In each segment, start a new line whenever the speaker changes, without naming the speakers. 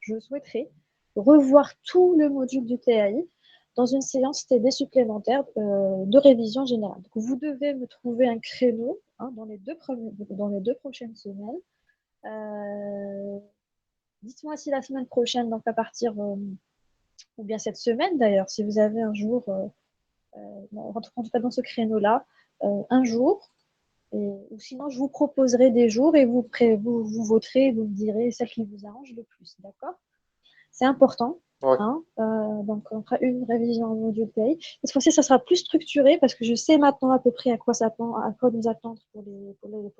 je souhaiterais revoir tout le module du TAI dans une séance TD supplémentaire de révision générale. Donc, vous devez me trouver un créneau dans les deux prochaines semaines. Dites-moi si la semaine prochaine, donc à partir, ou bien cette semaine d'ailleurs, si vous avez un jour, en tout cas dans ce créneau-là, un jour, ou sinon je vous proposerai des jours et vous voterez, vous me direz celle qui vous arrange le plus, d'accord? C'est important.
Ouais.
Donc, on fera une révision en module PAI. Cette fois-ci, ça sera plus structuré parce que je sais maintenant à peu près à quoi nous attendre pour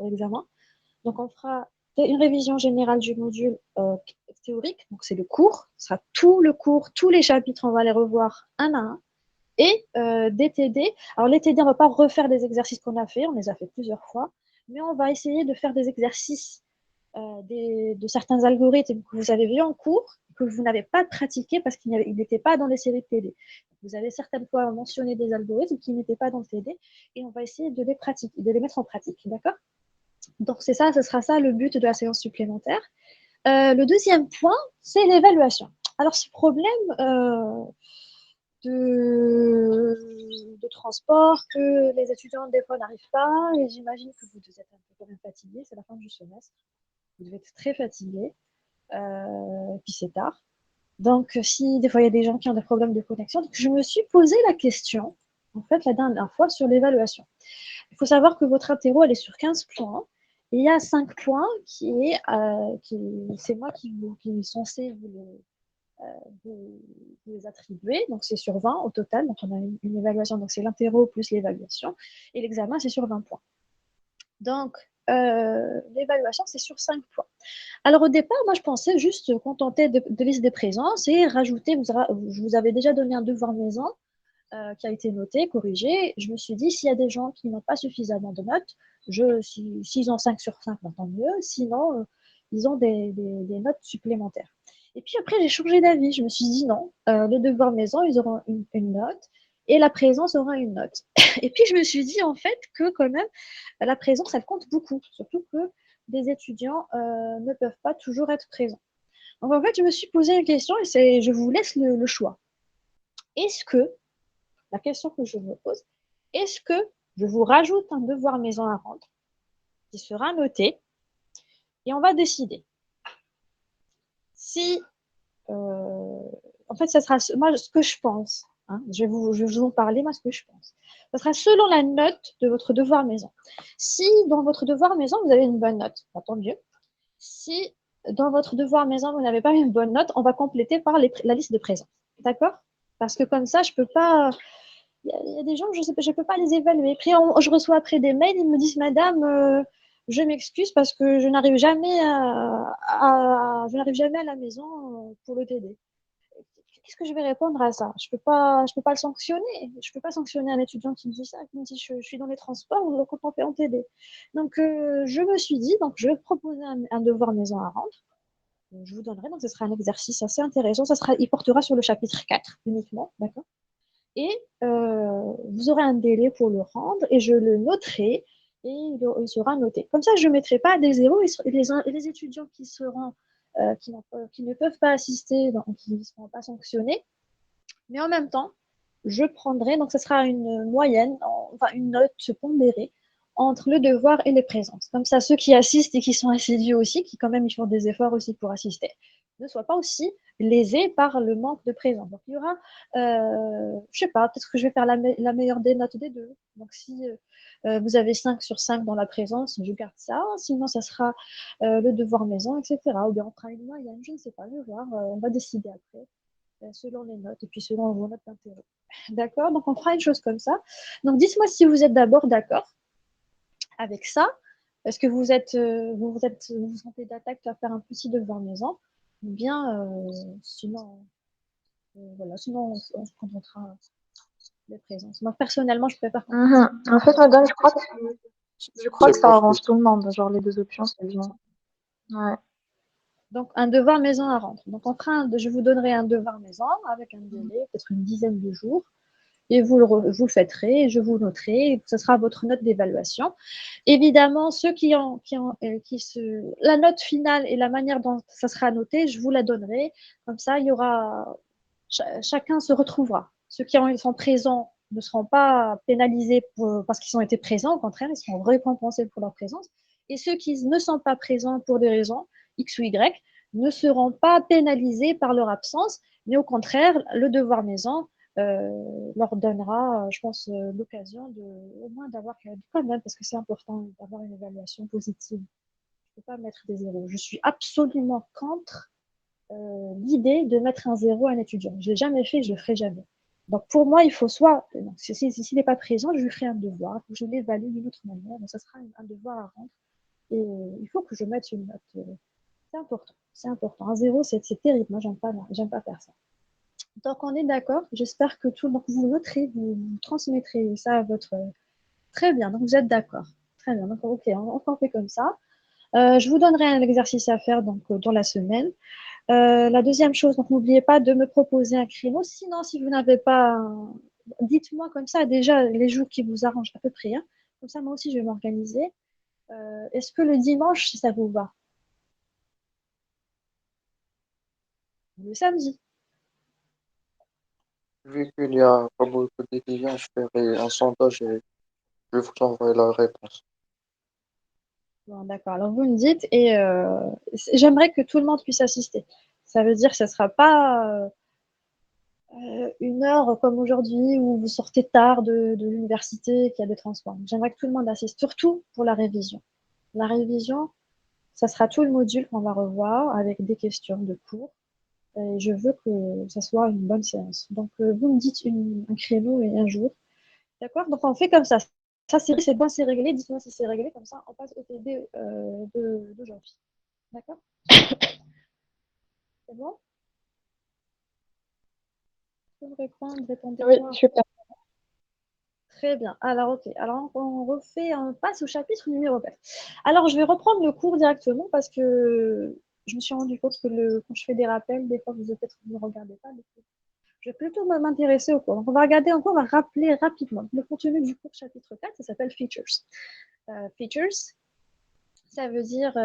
l'examen. Donc, on fera une révision générale du module théorique. Donc, c'est le cours. Ce sera tout le cours, tous les chapitres, on va les revoir un à un. Et des TD. Alors, les TD, on ne va pas refaire les exercices qu'on a fait. On les a fait plusieurs fois. Mais on va essayer de faire des exercices de certains algorithmes que vous avez vus en cours, que vous n'avez pas pratiqué parce qu'ils n'étaient pas dans les séries de TD. Vous avez certaines fois mentionné des algorithmes qui n'étaient pas dans le TD et on va essayer de les pratiquer, de les mettre en pratique, d'accord? Donc c'est ça, ce sera ça le but de la séance supplémentaire. Le deuxième point, c'est l'évaluation. Alors ce problème de transport que les étudiants des fois n'arrivent pas, et j'imagine que vous êtes un peu quand même fatigués, c'est la fin du semestre, vous devez être très fatigués. Et puis c'est tard. Donc, si des fois il y a des gens qui ont des problèmes de connexion, donc je me suis posé la question, en fait, la dernière fois, sur l'évaluation. Il faut savoir que votre interro, elle est sur 15 points. Et il y a 5 points c'est moi qui est censé vous les attribuer. Donc, c'est sur 20 au total. Donc, on a une évaluation. Donc, c'est l'interro plus l'évaluation. Et l'examen, c'est sur 20 points. Donc, l'évaluation, c'est sur 5 points. Alors au départ, moi je pensais juste contenter de liste des présences et rajouter, je vous avais déjà donné un devoir maison qui a été noté, corrigé. Je me suis dit, s'il y a des gens qui n'ont pas suffisamment de notes, s'ils ont 5 sur 5, tant mieux. Sinon, ils ont des notes supplémentaires. Et puis après, j'ai changé d'avis. Je me suis dit, non, les devoirs maison, ils auront une note et la présence aura une note. Et puis je me suis dit, en fait, que quand même, la présence, elle compte beaucoup. Surtout que des étudiants ne peuvent pas toujours être présents. Donc en fait, je me suis posé une question et je vous laisse le choix. Est-ce que, la question que je me pose, est-ce que je vous rajoute un devoir maison à rendre qui sera noté et on va décider si, en fait, ça sera moi ce que je pense. Je vais vous en parler, moi, ce que je pense. Ça sera selon la note de votre devoir maison. Si dans votre devoir maison, vous avez une bonne note, bah, tant mieux. Si dans votre devoir maison, vous n'avez pas une bonne note, on va compléter par la liste de présence. D'accord? Parce que comme ça, je peux pas. Il y a des gens, je peux pas les évaluer. Après, je reçois après des mails, ils me disent, Madame, je m'excuse parce que je n'arrive jamais à la maison pour le TD. Qu'est-ce que je vais répondre à ça? Je peux pas le sanctionner. Je peux pas sanctionner un étudiant qui me dit ça, qui me dit je suis dans les transports, donc on peut en TD. Donc je me suis dit, donc je vais proposer un devoir maison à rendre. Je vous donnerai, donc ce sera un exercice assez intéressant. Il portera sur le chapitre 4 uniquement, d'accord? Et vous aurez un délai pour le rendre et je le noterai et il sera noté. Comme ça, je ne mettrai pas des zéros et les étudiants qui ne peuvent pas assister, donc qui ne seront pas sanctionnés. Mais en même temps, je prendrai, donc ce sera une moyenne, enfin une note pondérée entre le devoir et les présences. Comme ça, ceux qui assistent et qui sont assidus aussi, qui quand même ils font des efforts aussi pour assister, ne soient pas aussi lésés par le manque de présence. Donc il y aura, je sais pas, peut-être que je vais faire la meilleure des notes des deux. Donc si vous avez 5 sur 5 dans la présence, je garde ça. Sinon, ça sera le devoir maison, etc. Ou bien on fera une moyenne, je ne sais pas, je vais voir, on va décider après selon les notes et puis selon vos notes d'intérêt. D'accord? Donc, on fera une chose comme ça. Donc, dites-moi si vous êtes d'abord d'accord avec ça. Est-ce que vous vous sentez d'attaque à faire un petit devoir maison? Ou bien, sinon, voilà, sinon, on se contentera des présences. Moi, personnellement, je préfère qu'on fasse.
Mhm. En fait, madame, je crois que
C'est
ça
pas faux.
arrange tout le monde. Genre, les deux options, c'est bien. Ouais.
Donc, un devoir maison à rendre. Donc, je vous donnerai un devoir maison avec un délai, peut-être une dizaine de jours. et vous le fêterez, et je vous noterai, et ce sera votre note d'évaluation. Évidemment, ceux la note finale et la manière dont ça sera noté, je vous la donnerai. Comme ça, il y aura, chacun se retrouvera. Ceux qui sont présents ne seront pas pénalisés parce qu'ils ont été présents, au contraire, ils seront récompensés pour leur présence. Et ceux qui ne sont pas présents pour des raisons X ou Y ne seront pas pénalisés par leur absence, mais au contraire, le devoir maison leur donnera, je pense, l'occasion au moins d'avoir quand même, parce que c'est important d'avoir une évaluation positive. Je ne peux pas mettre des zéros. Je suis absolument contre l'idée de mettre un zéro à un étudiant. Je ne l'ai jamais fait, je ne le ferai jamais. Donc pour moi, il faut soit, s'il n'est pas présent, je lui ferai un devoir, je l'évalue d'une autre manière, mais ça sera un devoir à rendre. Et il faut que je mette une note. C'est important, c'est important. Un zéro, c'est terrible. Moi, j'aime pas faire ça. Donc on est d'accord. J'espère que tout le monde, vous noterez, vous transmettrez ça à votre. Très bien. Donc vous êtes d'accord. Très bien. Donc ok, on fait comme ça. Je vous donnerai un exercice à faire donc dans la semaine. La deuxième chose, donc n'oubliez pas de me proposer un créneau. Sinon, si vous n'avez pas, dites-moi comme ça déjà les jours qui vous arrangent à peu près, hein. Comme ça, moi aussi, je vais m'organiser. Est-ce que le dimanche, ça vous va? Le samedi?
Vu qu'il y a pas beaucoup d'étudiants, je ferai un sondage et je vous envoie la réponse.
Bon, d'accord. Alors vous me dites et j'aimerais que tout le monde puisse assister. Ça veut dire que ce ne sera pas une heure comme aujourd'hui où vous sortez tard de l'université, qu'il y a des transports. J'aimerais que tout le monde assiste, surtout pour la révision. La révision, ça sera tout le module qu'on va revoir avec des questions de cours. Et je veux que ça soit une bonne séance. Donc, vous me dites un créneau et un jour. D'accord? Donc, on fait comme ça. Ça, c'est bon, c'est réglé. Dites-moi si c'est réglé. Comme ça, on passe au TD d'aujourd'hui. D'accord? C'est bon? Vous me répondre,
Oui,
répondez-moi.
super.
Très bien. Alors, ok. Alors, on passe au chapitre numéro 4. Alors, je vais reprendre le cours directement parce que je me suis rendu compte que quand je fais des rappels, des fois, vous peut-être ne regardez pas. Je vais plutôt m'intéresser au cours. Donc, on va regarder encore, on va rappeler rapidement le contenu du cours chapitre 4. Ça s'appelle Features. Features, ça veut dire,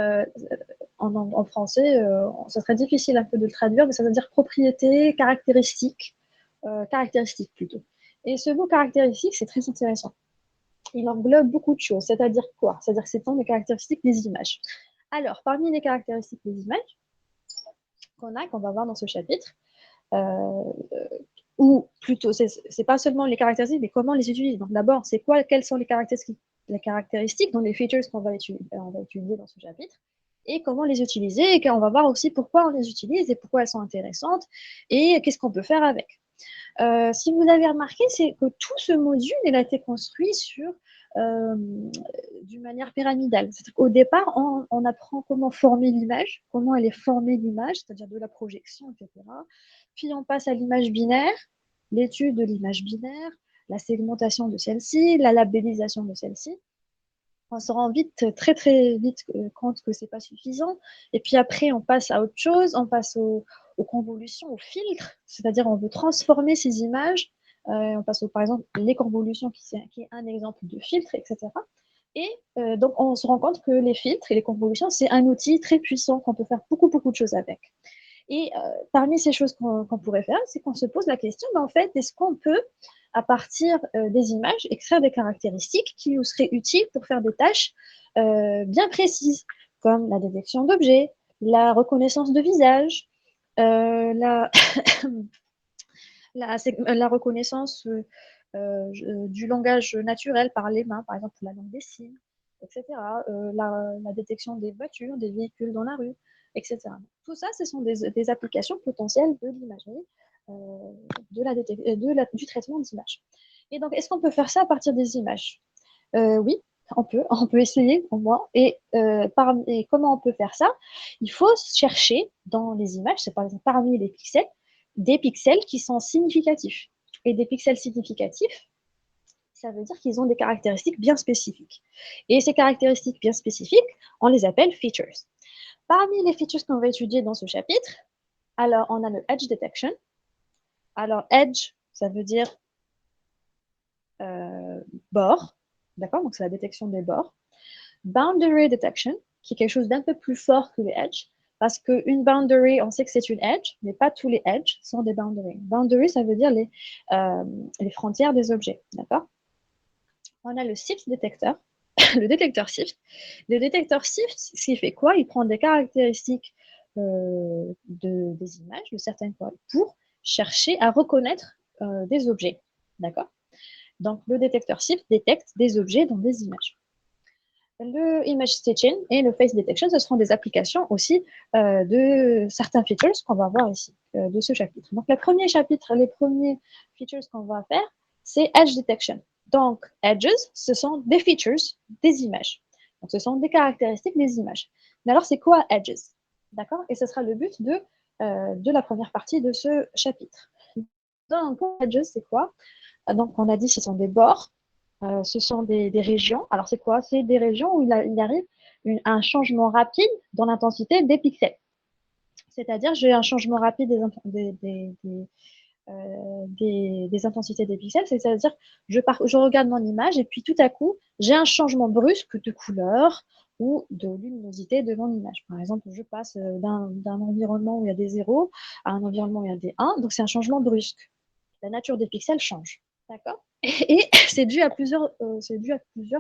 en français, ça serait difficile un peu de le traduire, mais ça veut dire propriété, caractéristique plutôt. Et ce mot caractéristique, c'est très intéressant. Il englobe beaucoup de choses. C'est-à-dire quoi? C'est-à-dire que c'est les caractéristiques des images. Alors, parmi les caractéristiques des images qu'on va voir dans ce chapitre, euh, ou plutôt, c'est pas seulement les caractéristiques, mais comment les utiliser. Donc d'abord, quelles sont les caractéristiques dans les features qu'on va étudier dans ce chapitre, et comment les utiliser, et on va voir aussi pourquoi on les utilise et pourquoi elles sont intéressantes, et qu'est-ce qu'on peut faire avec. Si vous avez remarqué, c'est que tout ce module il a été construit euh, d'une manière pyramidale. C'est-à-dire qu'au départ, on apprend comment former l'image, comment elle est formée l'image, c'est-à-dire de la projection, etc. Puis on passe à l'image binaire, l'étude de l'image binaire, la segmentation de celle-ci, la labellisation de celle-ci. On se rend très très vite compte que c'est pas suffisant. Et puis après, on passe à autre chose, on passe aux convolutions, aux filtres, c'est-à-dire on veut transformer ces images. On passe par exemple les convolutions qui est un exemple de filtre, etc. Et donc on se rend compte que les filtres et les convolutions, c'est un outil très puissant qu'on peut faire beaucoup beaucoup de choses avec. Et parmi ces choses qu'on pourrait faire, c'est qu'on se pose la question, en fait, est-ce qu'on peut, à partir des images, extraire des caractéristiques qui nous seraient utiles pour faire des tâches bien précises, comme la détection d'objets, la reconnaissance de visage, la, la reconnaissance du langage naturel par les mains, par exemple la langue des signes, etc. La détection des voitures, des véhicules dans la rue, etc. Tout ça, ce sont des applications potentielles de l'imagerie, du traitement d'images. Et donc, est-ce qu'on peut faire ça à partir des images? Oui, on peut essayer au moins. Et comment on peut faire ça? Il faut chercher dans les images, c'est par exemple parmi les pixels, des pixels qui sont significatifs. Et des pixels significatifs, ça veut dire qu'ils ont des caractéristiques bien spécifiques. Et ces caractéristiques bien spécifiques, on les appelle features. Parmi les features qu'on va étudier dans ce chapitre, alors on a le edge detection. Alors edge, ça veut dire bords, d'accord? Donc c'est la détection des bords. Boundary detection, qui est quelque chose d'un peu plus fort que les edges, parce qu'une boundary, on sait que c'est une edge, mais pas tous les edges sont des boundaries. Boundary, ça veut dire les frontières des objets, d'accord? On a le SIFT détecteur, le détecteur SIFT. Le détecteur SIFT, ce qu'il fait quoi? Il prend des caractéristiques des images, de certaines fois, pour chercher à reconnaître des objets, d'accord? Donc, le détecteur SIFT détecte des objets dans des images. Le image stitching et le face detection, ce seront des applications aussi de certains features qu'on va voir ici, de ce chapitre. Donc, les premiers features qu'on va faire, c'est edge detection. Donc, edges, ce sont des features des images. Donc, ce sont des caractéristiques des images. Mais alors, c'est quoi edges? D'accord? Et ce sera le but de la première partie de ce chapitre. Donc, edges, c'est quoi? Donc, on a dit ce sont des bords. Ce sont des régions. Alors, c'est quoi? C'est des régions où il arrive un changement rapide dans l'intensité des pixels. C'est-à-dire, j'ai un changement rapide des intensités des pixels. C'est-à-dire, je regarde mon image et puis tout à coup, j'ai un changement brusque de couleur ou de luminosité de mon image. Par exemple, je passe d'un environnement où il y a des zéros à un environnement où il y a des 1. Donc, c'est un changement brusque. La nature des pixels change. D'accord? Et c'est dû à plusieurs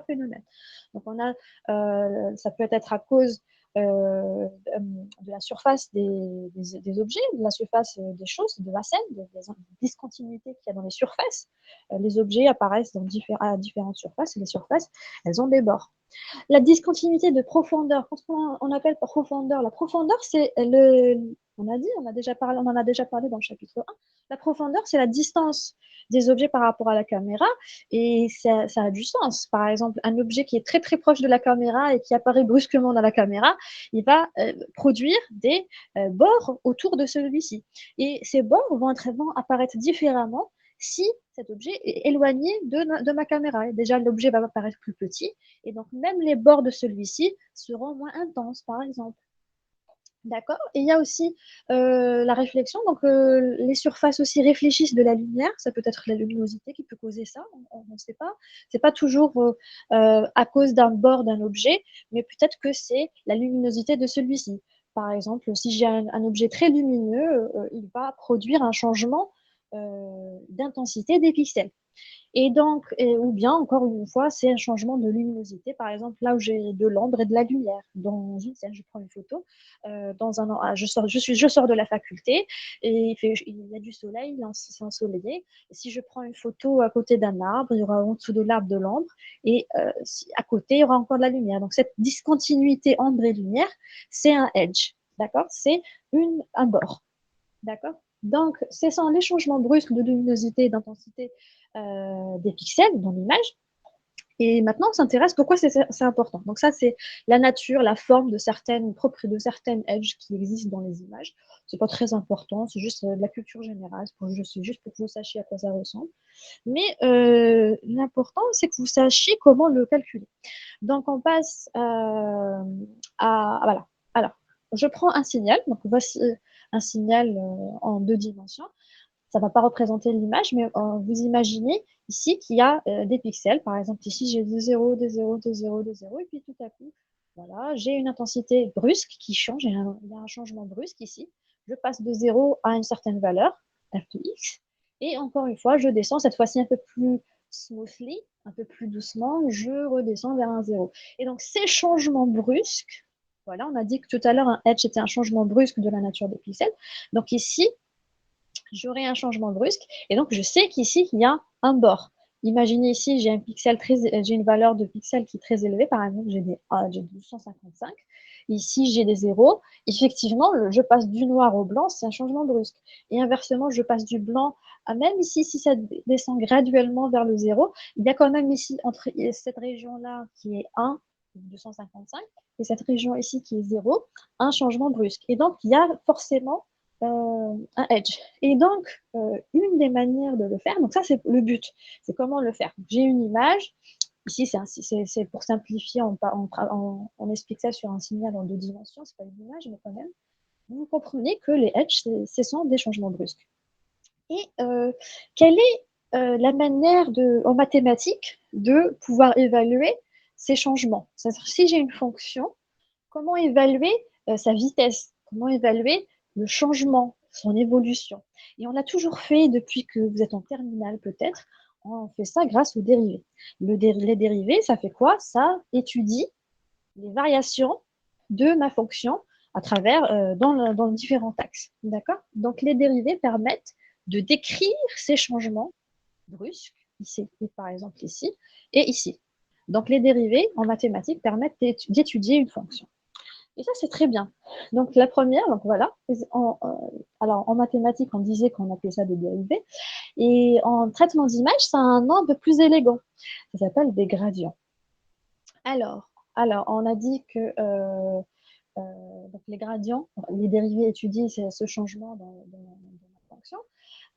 phénomènes. Donc ça peut être à cause de la surface des objets, de la surface des choses, de la scène, des discontinuités qu'il y a dans les surfaces. Les objets apparaissent à différentes surfaces et les surfaces, elles ont des bords. La discontinuité de profondeur, quand on appelle profondeur, la profondeur, c'est on en a déjà parlé dans le chapitre 1. La profondeur, c'est la distance des objets par rapport à la caméra et ça a du sens. Par exemple, un objet qui est très très proche de la caméra et qui apparaît brusquement dans la caméra, il va produire des bords autour de celui-ci. Et ces bords vont apparaître différemment si cet objet est éloigné de ma caméra. Et déjà, l'objet va apparaître plus petit et donc même les bords de celui-ci seront moins intenses, par exemple. D'accord. Et il y a aussi la réflexion. Donc, les surfaces aussi réfléchissent de la lumière. Ça peut être la luminosité qui peut causer ça. On ne sait pas. C'est pas toujours à cause d'un bord d'un objet, mais peut-être que c'est la luminosité de celui-ci. Par exemple, si j'ai un objet très lumineux, il va produire un changement d'intensité des pixels. Et donc, ou bien, encore une fois, c'est un changement de luminosité. Par exemple, là où j'ai de l'ombre et de la lumière. Dans une scène, je prends une photo. Je sors de la faculté et il y a du soleil, c'est ensoleillé. Et si je prends une photo à côté d'un arbre, il y aura en dessous de l'arbre de l'ombre. Et à côté, il y aura encore de la lumière. Donc, cette discontinuité ombre et lumière, c'est un edge. D'accord? C'est un bord. D'accord? Donc, ce sont les changements brusques de luminosité et d'intensité des pixels dans l'image. Et maintenant, on s'intéresse pourquoi c'est important. Donc ça, c'est la nature, la forme de certaines edges qui existent dans les images. C'est pas très important, c'est juste de la culture générale, c'est juste pour que vous sachiez à quoi ça ressemble. Mais l'important, c'est que vous sachiez comment le calculer. Donc on passe voilà. Alors, je prends un signal. Donc voici un signal en 2 dimensions. Ça ne va pas représenter l'image, mais vous imaginez ici qu'il y a des pixels. Par exemple, ici, j'ai des 0, des 0, des 0, des 0, et puis tout à coup, voilà, j'ai une intensité brusque qui change. Il y a un changement brusque ici. Je passe de 0 à une certaine valeur, f de x, et encore une fois, je descends, cette fois-ci un peu plus smoothly, un peu plus doucement, je redescends vers un 0. Et donc, ces changements brusques, voilà, on a dit que tout à l'heure, un edge était un changement brusque de la nature des pixels. Donc ici, j'aurai un changement brusque. Et donc, je sais qu'ici, il y a un bord. Imaginez ici, j'ai une valeur de pixels qui est très élevée. Par exemple, j'ai 255. Ici, j'ai des zéros. Effectivement, je passe du noir au blanc, c'est un changement brusque. Et inversement, je passe du blanc à même ici, si ça descend graduellement vers le zéro, il y a quand même ici, entre cette région-là qui est 1, 255, et cette région ici qui est 0, un changement brusque. Et donc, il y a forcément un edge. Et donc, une des manières de le faire, donc ça c'est le but, c'est comment le faire. J'ai une image, ici c'est pour simplifier, on explique ça sur un signal en 2 dimensions, c'est pas une image, mais quand même. Vous comprenez que les edges, ce sont des changements brusques. Et quel est la manière en mathématiques de pouvoir évaluer ces changements. C'est-à-dire, si j'ai une fonction, comment évaluer sa vitesse? Comment évaluer le changement, son évolution? Et on l'a toujours fait depuis que vous êtes en terminale peut-être. On fait ça grâce aux dérivés. Les dérivés, ça fait quoi? Ça étudie les variations de ma fonction à travers dans différents axes. D'accord? Donc les dérivés permettent de décrire ces changements brusques, ici, et par exemple ici, et ici. Donc les dérivés en mathématiques permettent d'étudier une fonction. Et ça, c'est très bien. Donc la première, donc voilà. Alors en mathématiques, on disait qu'on appelait ça des dérivés. Et en traitement d'image, ça a un nom un peu plus élégant. Ça s'appelle des gradients. Alors, on a dit que donc les gradients, les dérivés étudient ce changement dans la fonction.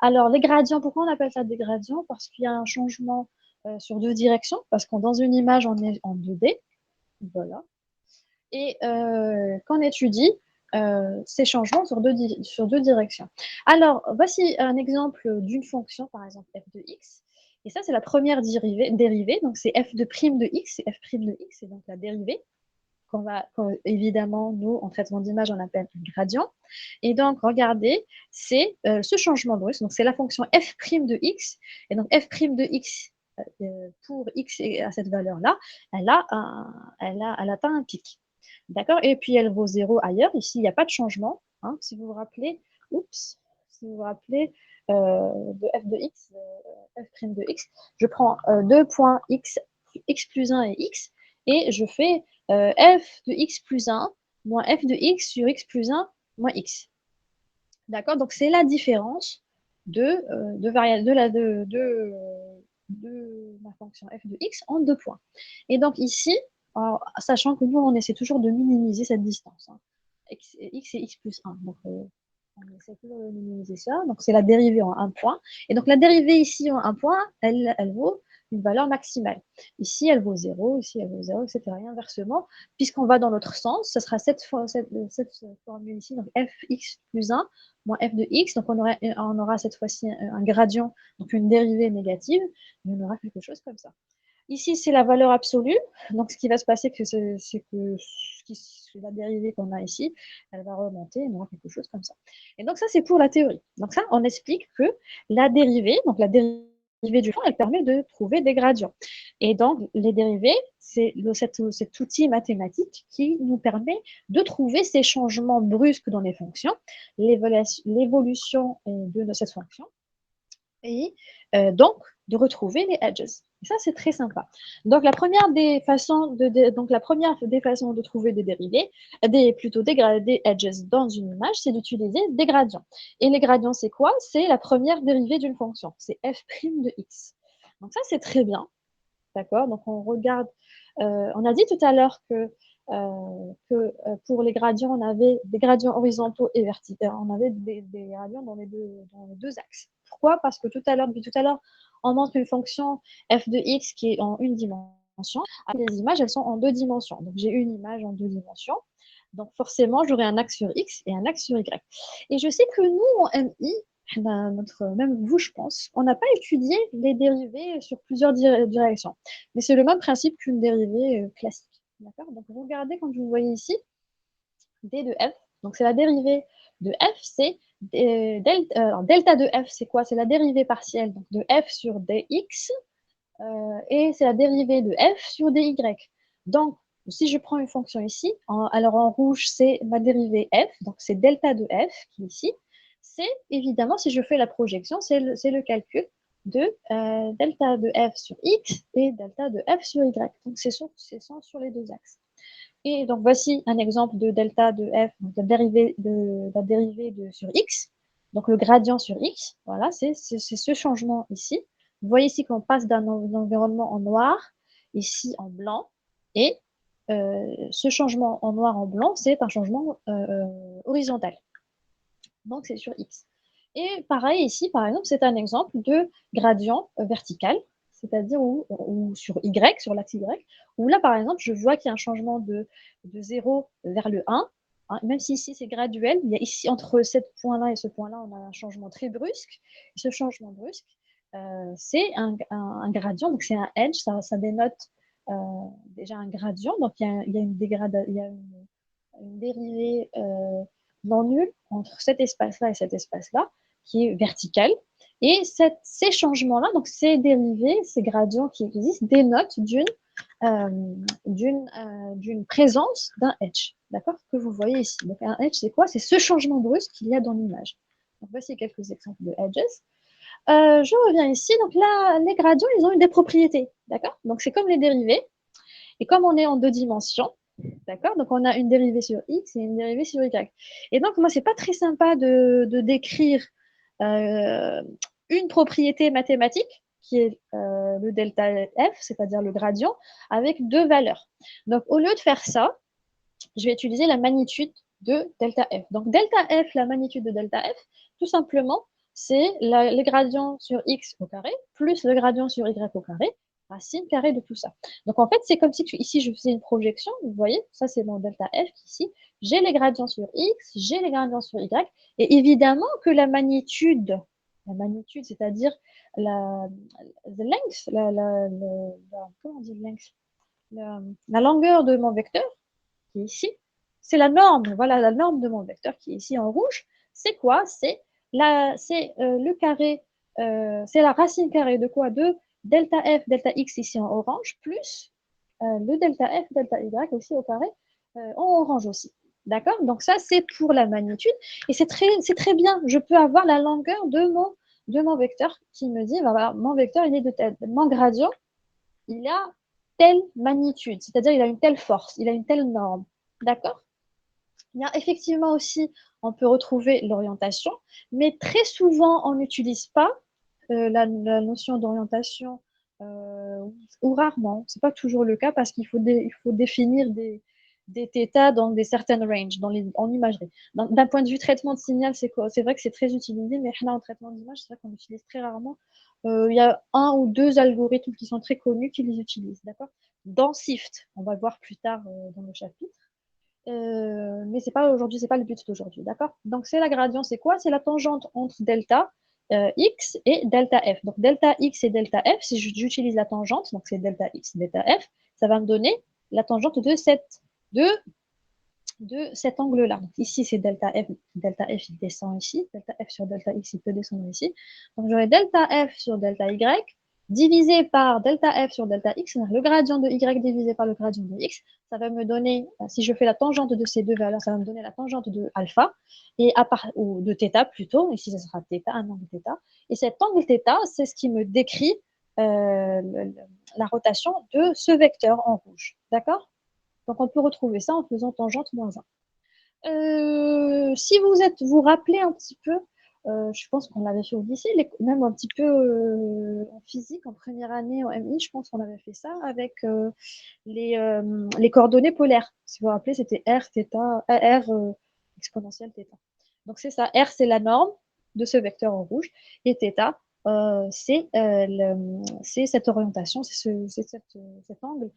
Alors, les gradients, pourquoi on appelle ça des gradients? Parce qu'il y a un changement sur deux directions, parce que dans une image, on est en 2D. Voilà. Et qu'on étudie ces changements sur deux directions. Alors, voici un exemple d'une fonction, par exemple f de x. Et ça, c'est la première dérivée. Donc, c'est f de prime de x, c'est f' de x, c'est donc la dérivée évidemment, nous, en traitement d'image, on appelle un gradient. Et donc, regardez, c'est ce changement brusque. Donc, c'est la fonction f' de x. Et donc, f' de x, pour x à cette valeur-là, elle atteint un pic. D'accord? Et puis, elle vaut 0 ailleurs. Ici, il n'y a pas de changement. Hein, si vous vous rappelez, si vous vous rappelez de f de x, f' de x, je prends deux points x plus 1 et x, et je fais f de x plus 1 moins f de x sur x plus 1 moins x. D'accord? Donc, c'est la différence de ma fonction f de x en deux points. Et donc, ici, sachant que nous, on essaie toujours de minimiser cette distance. Hein. X et x plus 1. Donc, on essaie toujours de minimiser ça. Donc, c'est la dérivée en un point. Et donc, la dérivée ici en un point, elle vaut une valeur maximale. Ici, elle vaut 0, ici, elle vaut 0, etc. Et inversement, puisqu'on va dans l'autre sens, ce sera cette formule ici, donc fx plus 1 moins f de x. Donc, on aura cette fois-ci un gradient, donc une dérivée négative, et on aura quelque chose comme ça. Ici, c'est la valeur absolue. Donc, ce qui va se passer, c'est que la dérivée qu'on a ici, elle va remonter et on aura quelque chose comme ça. Et donc, ça, c'est pour la théorie. Donc, ça, on explique que la dérivée, donc la dérivée du fond, elle permet de trouver des gradients. Et donc, les dérivés, c'est cet outil mathématique qui nous permet de trouver ces changements brusques dans les fonctions, l'évolution de cette fonction, et donc de retrouver les edges. Et ça, c'est très sympa. Donc, la première des façons de trouver des dérivés, plutôt des edges dans une image, c'est d'utiliser des gradients. Et les gradients, c'est quoi? C'est la première dérivée d'une fonction. C'est f' de x. Donc, ça, c'est très bien. D'accord? Donc, on regarde. On a dit tout à l'heure que pour les gradients, on avait des gradients horizontaux et verticaux. On avait des gradients dans les deux axes. Pourquoi? Parce que depuis tout à l'heure, on montre une fonction f de x qui est en une dimension. Les images, elles sont en deux dimensions. Donc, j'ai une image en deux dimensions. Donc, forcément, j'aurai un axe sur x et un axe sur y. Et je sais que nous, en MI, même vous, je pense, on n'a pas étudié les dérivés sur plusieurs directions. Mais c'est le même principe qu'une dérivée classique. D'accord? Donc, vous regardez, quand vous voyez ici, d de f, donc c'est la dérivée de f, c'est delta de f, c'est quoi? C'est la dérivée partielle donc, de f sur dx, et c'est la dérivée de f sur dy. Donc, si je prends une fonction ici, alors en rouge, c'est ma dérivée f, donc c'est delta de f qui est ici. C'est évidemment, si je fais la projection, c'est le calcul de delta de f sur x et delta de f sur y. Donc, c'est sur les deux axes. Et donc, voici un exemple de delta de f, donc la dérivée sur x. Donc, le gradient sur x, voilà, c'est ce changement ici. Vous voyez ici qu'on passe d'un environnement en noir, ici en blanc, et ce changement en noir en blanc, c'est un changement horizontal. Donc, c'est sur x. Et pareil, ici, par exemple, c'est un exemple de gradient vertical, c'est-à-dire ou sur y, sur l'axe y, où là, par exemple, je vois qu'il y a un changement de 0 vers le 1, hein, même si ici, c'est graduel, il y a ici, entre ce point-là et ce point-là, on a un changement très brusque. Et ce changement brusque, c'est un gradient, donc c'est un edge, ça dénote déjà un gradient, donc il y a une dérivée non nulle entre cet espace-là et cet espace-là, qui est verticale. Et ces changements-là, donc ces dérivés, ces gradients qui existent, dénotent euh, d'une présence d'un edge, d'accord, que vous voyez ici. Donc un edge, c'est quoi? C'est ce changement brusque qu'il y a dans l'image. Donc voici quelques exemples de edges. Je reviens ici. Donc là, les gradients, ils ont des propriétés, d'accord? Donc c'est comme les dérivés. Et comme on est en 2 dimensions, d'accord? Donc on a une dérivée sur x et une dérivée sur y. Et donc moi, c'est pas très sympa de décrire euh, une propriété mathématique qui est le delta f, c'est-à-dire le gradient, avec 2 valeurs. Donc au lieu de faire ça, je vais utiliser la magnitude de delta f. Donc delta f, la magnitude de delta f, tout simplement, c'est le gradient sur x au carré plus le gradient sur y au carré, racine carrée de tout ça. Donc en fait, c'est comme si ici je faisais une projection, vous voyez, ça c'est mon delta f ici, j'ai les gradients sur x, j'ai les gradients sur y, et évidemment que la magnitude, c'est-à-dire la length, comment on dit length, la longueur de mon vecteur, qui est ici, c'est la norme. Voilà la norme de mon vecteur qui est ici en rouge. C'est quoi? Le carré, c'est la racine carrée de quoi? De delta f, delta x ici en orange, plus le delta f, delta y aussi au carré en orange aussi. D'accord? Donc ça, c'est pour la magnitude. Et c'est très bien. Je peux avoir la longueur de mon vecteur qui me dit, voilà, mon vecteur, il est de tel. Mon gradient, il a telle magnitude, c'est-à-dire il a une telle force, il a une telle norme. D'accord? Il y a effectivement aussi, on peut retrouver l'orientation, mais très souvent, on n'utilise pas la notion d'orientation, ou rarement. Ce n'est pas toujours le cas parce qu'il faut définir des θ dans des certaines ranges, en imagerie. D'un point de vue traitement de signal, c'est vrai que c'est très utilisé, mais là, en traitement d'image, c'est vrai qu'on l'utilise très rarement. Il y a 1 ou 2 algorithmes qui sont très connus qui les utilisent, d'accord? Dans SIFT, on va le voir plus tard dans le chapitre. Mais c'est pas aujourd'hui, c'est pas le but d'aujourd'hui, d'accord? Donc c'est la gradient, c'est quoi? C'est la tangente entre delta x et delta f. Donc delta x et delta f, si j'utilise la tangente, donc c'est delta x, delta f, ça va me donner la tangente de, de cet angle-là. Donc ici c'est delta f il descend ici, delta f sur delta x il peut descendre ici. Donc j'aurai delta f sur delta y divisé par delta f sur delta x, le gradient de y divisé par le gradient de x, ça va me donner, si je fais la tangente de ces 2 valeurs, ça va me donner la tangente de alpha, ou de θ plutôt, ici ça sera θ, un angle θ, et cet angle θ, c'est ce qui me décrit la rotation de ce vecteur en rouge, d'accord? Donc on peut retrouver ça en faisant tangente moins 1. Si vous rappelez un petit peu, je pense qu'on l'avait fait au lycée, même un petit peu en physique, en première année, en MI, je pense qu'on avait fait ça avec les coordonnées polaires. Si vous vous rappelez, c'était R, exponentielle θ. Donc c'est ça, R c'est la norme de ce vecteur en rouge, et θ c'est cette orientation, c'est cet angle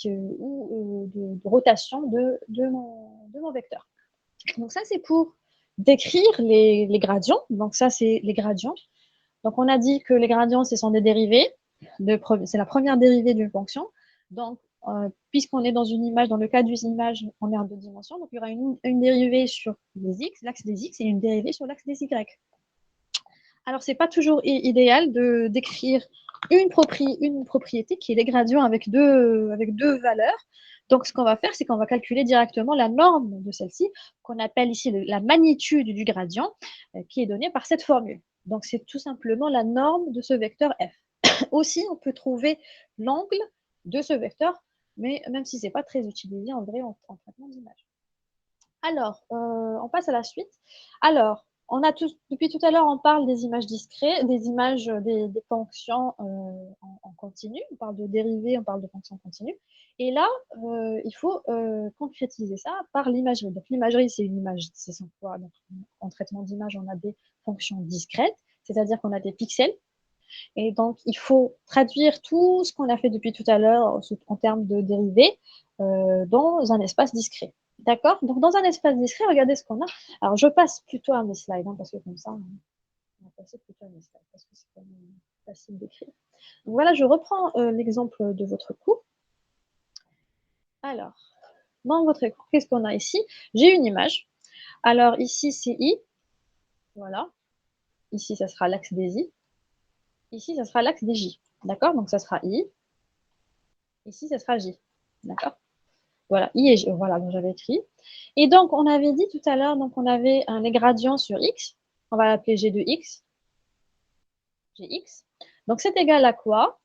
de rotation de mon vecteur. Donc ça, c'est pour décrire les gradients. Donc ça, c'est les gradients. Donc on a dit que les gradients, ce sont des dérivés. C'est la première dérivée d'une fonction. Donc, puisqu'on est dans une image, dans le cas d'une image, on est en 2 dimensions. Donc il y aura une dérivée sur les x, l'axe des x, et une dérivée sur l'axe des y. Alors, ce n'est pas toujours idéal de décrire une propriété qui est les gradients avec deux valeurs. Donc, ce qu'on va faire, c'est qu'on va calculer directement la norme de celle-ci, qu'on appelle ici la magnitude du gradient, qui est donnée par cette formule. Donc, c'est tout simplement la norme de ce vecteur f. Aussi, on peut trouver l'angle de ce vecteur, mais même si ce n'est pas très utilisé en vrai en traitement d'image. Alors, on passe à la suite. Alors, depuis tout à l'heure, on parle des images discrètes, des images des fonctions en continu. On parle de dérivées, on parle de fonctions continues. Et là, il faut concrétiser ça par l'imagerie. Donc, l'imagerie, c'est une image, c'est sans quoi. Donc, en traitement d'image, on a des fonctions discrètes, c'est-à-dire qu'on a des pixels. Et donc, il faut traduire tout ce qu'on a fait depuis tout à l'heure en termes de dérivées dans un espace discret. D'accord? Donc, dans un espace discret, regardez ce qu'on a. Alors, je passe plutôt à mes slides, parce que comme ça, on n'a passer plutôt un escale parce que c'est quand même facile d'écrire. Donc voilà, je reprends l'exemple de votre cours. Alors, dans votre cours, qu'est-ce qu'on a ici? J'ai une image. Alors ici, c'est I. Voilà. Ici, ça sera l'axe des I. Ici, ça sera l'axe des J. D'accord? Donc, ça sera I. Ici, ça sera J. D'accord? Voilà, I et J. Voilà, donc j'avais écrit. Et donc, on avait dit tout à l'heure, donc on avait les gradients sur X. On va l'appeler G de X. Gx. Donc, c'est égal à quoi?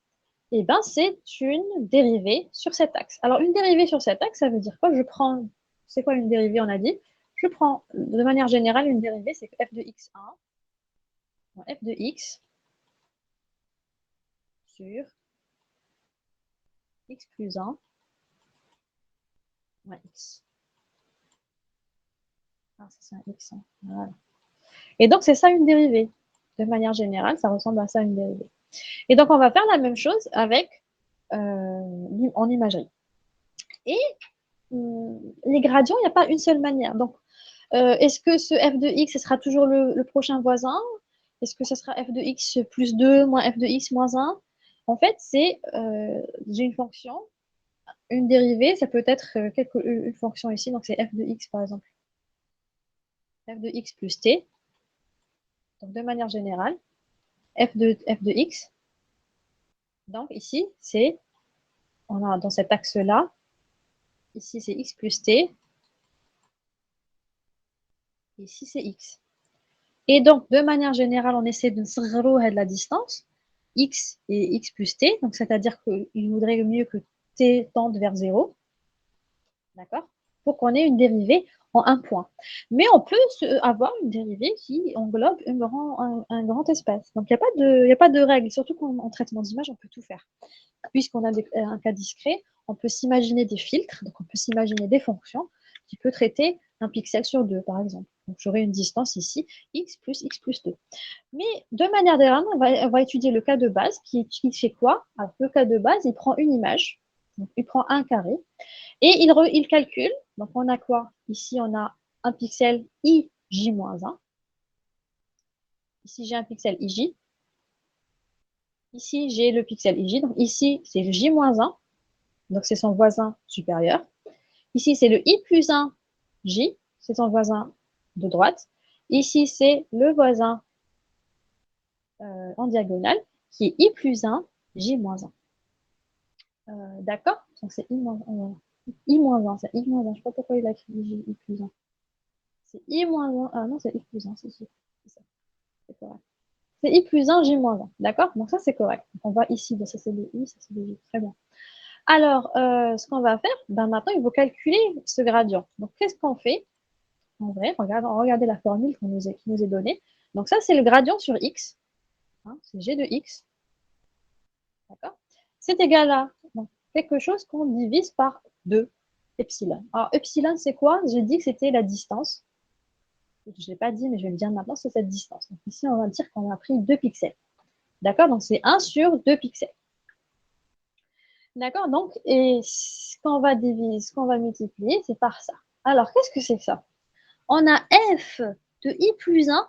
Eh bien, c'est une dérivée sur cet axe. Alors, une dérivée sur cet axe, ça veut dire quoi? Je prends, c'est quoi une dérivée, on a dit? Je prends, de manière générale, une dérivée, c'est que f de x1, f de x sur x plus 1 moins x. Ah, ça, c'est un x. Hein. Voilà. Et donc, c'est ça une dérivée. De manière générale, ça ressemble à ça une dérivée. Et donc, on va faire la même chose avec en imagerie. Et les gradients, il n'y a pas une seule manière. Donc, est-ce que ce f de x, ce sera toujours le prochain voisin? Est-ce que ce sera f de x plus 2 moins f de x moins 1? En fait, c'est j'ai une fonction, une dérivée, ça peut être une fonction ici, donc c'est f de x par exemple. F de x plus t. Donc, de manière générale, f de x. Donc, ici, c'est, on a dans cet axe-là, ici, c'est x plus t. Ici, c'est x. Et donc, de manière générale, on essaie de de la distance, x et x plus t, donc c'est-à-dire qu'il vaudrait mieux que t tende vers 0, d'accord, pour qu'on ait une dérivée en un point. Mais on peut avoir une dérivée qui englobe un grand espace. Donc, il n'y a pas de règle, surtout qu'en traitement d'image, on peut tout faire. Puisqu'on a un cas discret, on peut s'imaginer des filtres, donc on peut s'imaginer des fonctions qui peuvent traiter un pixel sur 2, par exemple. Donc j'aurai une distance ici, x plus 2. Mais de manière générale, on va étudier le cas de base qui fait quoi? Alors, le cas de base, il prend une image, donc il prend un carré, et il calcule. Donc on a quoi? Ici, on a un pixel ij-1. Ici, j'ai un pixel ij. Ici, j'ai le pixel ij. Donc ici, c'est le j-1. Donc c'est son voisin supérieur. Ici, c'est le i plus 1 j, c'est son voisin de droite. Ici, c'est le voisin en diagonale, qui est i plus 1 j moins 1. D'accord? Donc c'est i moins 1. I moins 1, c'est i moins 1. Je ne sais pas pourquoi il a écrit i plus 1. C'est i moins 1. Ah non, c'est i plus 1, c'est ça. C'est correct. C'est i plus 1 j moins 1. D'accord? Donc ça, c'est correct. Donc, on va ici, ça c'est le i, ça c'est le j. Très bien. Alors, ce qu'on va faire, ben maintenant, il faut calculer ce gradient. Donc, qu'est-ce qu'on fait? En vrai, regardez la formule qui nous est donnée. Donc, ça, c'est le gradient sur x. Hein, c'est g de x. D'accord? C'est égal à donc, quelque chose qu'on divise par 2, epsilon. Alors, epsilon, c'est quoi? J'ai dit que c'était la distance. Je ne l'ai pas dit, mais je vais le dire maintenant, c'est cette distance. Donc, ici, on va dire qu'on a pris 2 pixels. D'accord? Donc, c'est 1 sur 2 pixels. D'accord? Donc, et ce qu'on va diviser, ce qu'on va multiplier, c'est par ça. Alors, qu'est-ce que c'est que ça? On a f de i plus 1,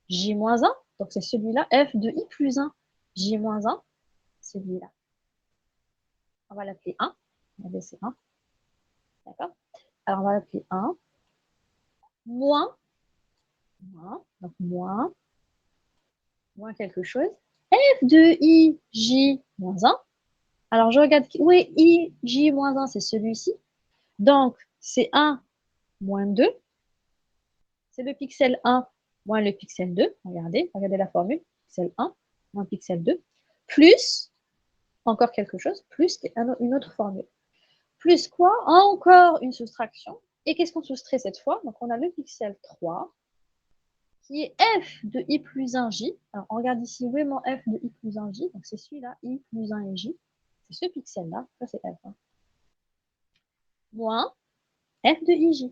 j moins 1. Donc, c'est celui-là, f de i plus 1, j moins 1. Celui-là. On va l'appeler 1. On va laisser 1. D'accord? Alors, on va l'appeler 1. Moins, donc moins quelque chose. F de i, j moins 1. Alors, je regarde où est i, j moins 1, c'est celui-ci. Donc, c'est 1 moins 2. C'est le pixel 1 moins le pixel 2. Regardez la formule. Pixel 1 moins pixel 2. Plus, encore quelque chose, plus une autre formule. Plus quoi? Encore une soustraction. Et qu'est-ce qu'on soustrait cette fois? Donc, on a le pixel 3 qui est f de i plus 1 j. Alors, on regarde ici, où est mon f de i plus 1 j? Donc, c'est celui-là, i plus 1 et j. C'est ce pixel-là. Ça, c'est f. Hein. Moins f de ij.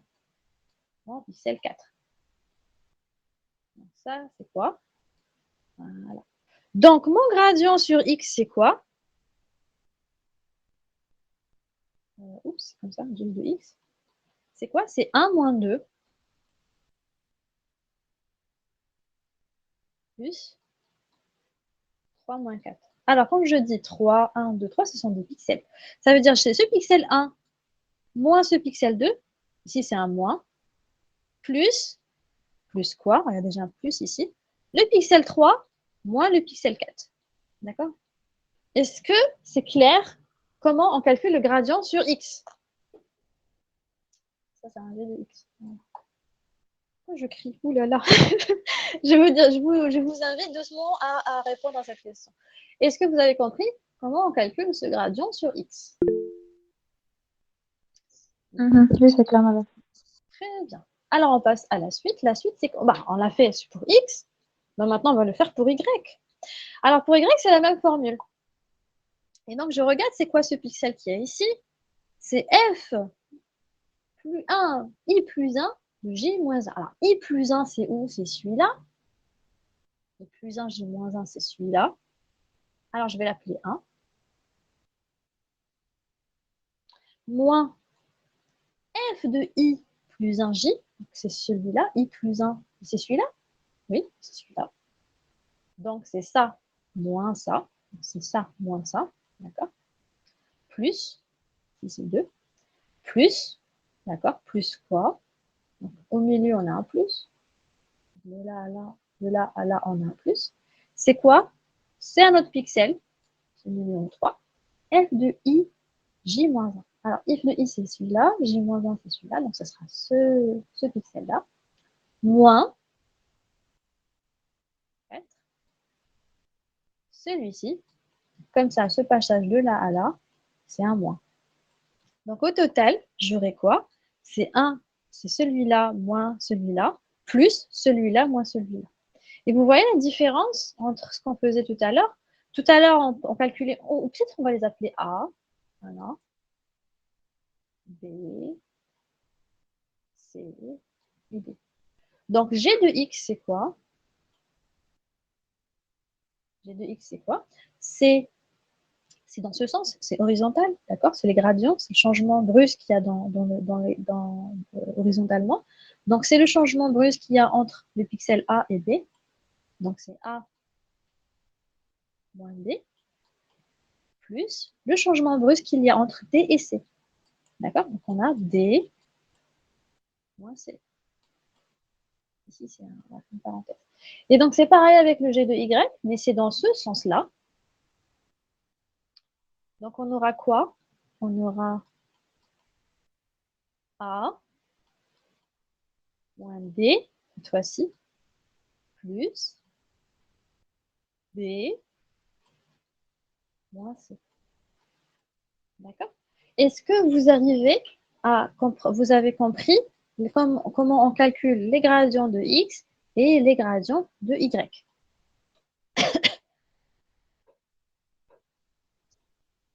Mon pixel 4. Donc, ça, c'est quoi? Voilà. Donc, mon gradient sur x, c'est quoi? Oups, comme ça, g de x. C'est quoi? C'est 1 moins 2. plus 3 moins 4. Alors, quand je dis 3, 1, 2, 3, ce sont des pixels. Ça veut dire que c'est ce pixel 1 moins ce pixel 2. Ici, c'est un moins. Plus quoi? Il y a déjà un plus ici. Le pixel 3 moins le pixel 4. D'accord? Est-ce que c'est clair comment on calcule le gradient sur x? Ça, c'est un g de x. Pourquoi je crie? Ouh là là. je vous invite doucement à répondre à cette question. Est-ce que vous avez compris comment on calcule ce gradient sur x?
Oui, c'est clair, madame.
Très bien. Alors, on passe à la suite. La suite, c'est qu'on on l'a fait pour x. Donc, maintenant, on va le faire pour y. Alors, pour y, c'est la même formule. Et donc, je regarde, c'est quoi ce pixel qui est ici? C'est f plus 1, i plus 1, de j moins 1. Alors, i plus 1, c'est où? C'est celui-là. I plus 1, j moins 1, c'est celui-là. Alors, je vais l'appeler 1. Moins f de i plus 1j, c'est celui-là. I plus 1, c'est celui-là. Oui, c'est celui-là. Donc, c'est ça moins ça. C'est ça moins ça. D'accord? Plus, ici 2. Plus, d'accord? Plus quoi? Donc, au milieu, on a un plus. De là à là, de là à là, on a un plus. C'est quoi? C'est un autre pixel. C'est le numéro 3. F de i, j moins 1. Alors, if de i, c'est celui-là. J moins 1, c'est celui-là. Donc, ce sera ce pixel-là. Moins celui-ci. Comme ça, ce passage de là à là, c'est un moins. Donc, au total, j'aurai quoi? C'est 1, c'est celui-là moins celui-là, plus celui-là moins celui-là. Et vous voyez la différence entre ce qu'on faisait tout à l'heure? Tout à l'heure, on calculait, ou peut-être on va les appeler A, voilà, B, C et D. Donc, G de X, c'est quoi? G de X, c'est quoi? C'est dans ce sens, c'est horizontal, d'accord? C'est les gradients, c'est le changement brusque qu'il y a horizontalement. Donc, c'est le changement brusque qu'il y a entre les pixels A et B. Donc, c'est A moins B, plus le changement brusque qu'il y a entre D et C. D'accord? Donc, on a D moins C. Ici, c'est une parenthèse. Et donc, c'est pareil avec le G de Y, mais c'est dans ce sens-là. Donc, on aura quoi? On aura A moins D, cette fois-ci, plus B moins C. D'accord? Est-ce que vous arrivez à vous avez compris comment on calcule les gradients de X et les gradients de Y?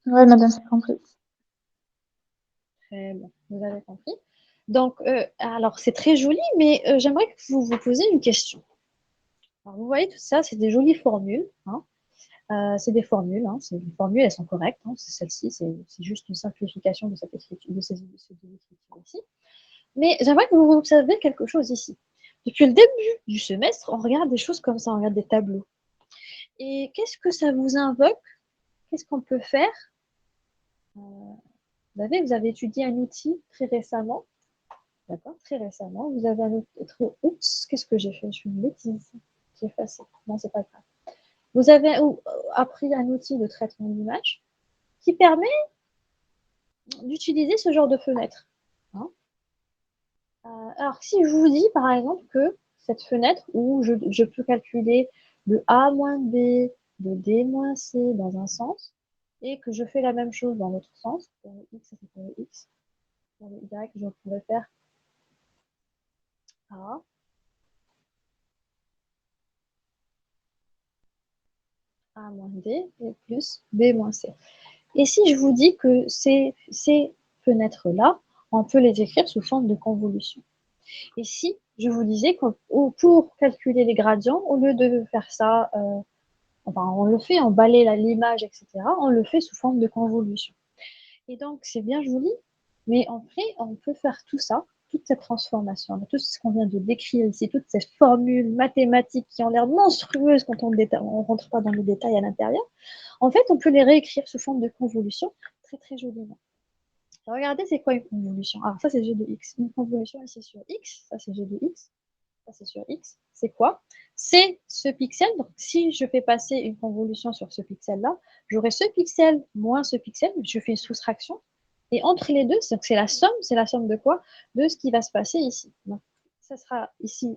Oui, madame, c'est compris.
Très bien, vous avez compris. Donc, alors c'est très joli, mais j'aimerais que vous vous posiez une question. Alors, vous voyez tout ça, c'est des jolies formules. Hein. C'est des formules, hein. Les formules, elles sont correctes. Hein. C'est celle-ci, c'est juste une simplification de cette écriture, de ces écritures ici. Mais j'aimerais que vous observiez quelque chose ici. Depuis le début du semestre, on regarde des choses comme ça, on regarde des tableaux. Et qu'est-ce que ça vous invoque? Qu'est-ce qu'on peut faire? Vous avez étudié un outil très récemment. D'accord, très récemment. Vous avez un autre. Oups, qu'est-ce que j'ai fait? Je suis une bêtise. J'ai effacé. Non, c'est pas grave. Vous avez appris un outil de traitement d'image qui permet d'utiliser ce genre de fenêtre. Hein. Alors, si je vous dis, par exemple, que cette fenêtre où je peux calculer le A moins B, le D moins C dans un sens, et que je fais la même chose dans l'autre sens, pour le X, ça c'est pour le X, pour le Y, je pourrais faire A, A moins D, et plus B moins C. Et si je vous dis que ces fenêtres-là, on peut les écrire sous forme de convolution. Et si je vous disais que pour calculer les gradients, au lieu de faire ça, enfin on le fait, on balaye l'image, etc., on le fait sous forme de convolution. Et donc c'est bien joli, mais en fait, on peut faire tout ça toute cette transformation, tout ce qu'on vient de décrire ici, toutes ces formules mathématiques qui ont l'air monstrueuses quand on ne rentre pas dans les détails à l'intérieur, en fait, on peut les réécrire sous forme de convolution très très joliment. Regardez, c'est quoi une convolution? Alors ça, c'est g de x. Une convolution ici sur x, ça c'est g de x, ça c'est sur x. C'est quoi? C'est ce pixel. Donc si je fais passer une convolution sur ce pixel-là, j'aurai ce pixel moins ce pixel, je fais une soustraction. Et entre les deux, c'est la somme de quoi? De ce qui va se passer ici. Donc, ça sera ici,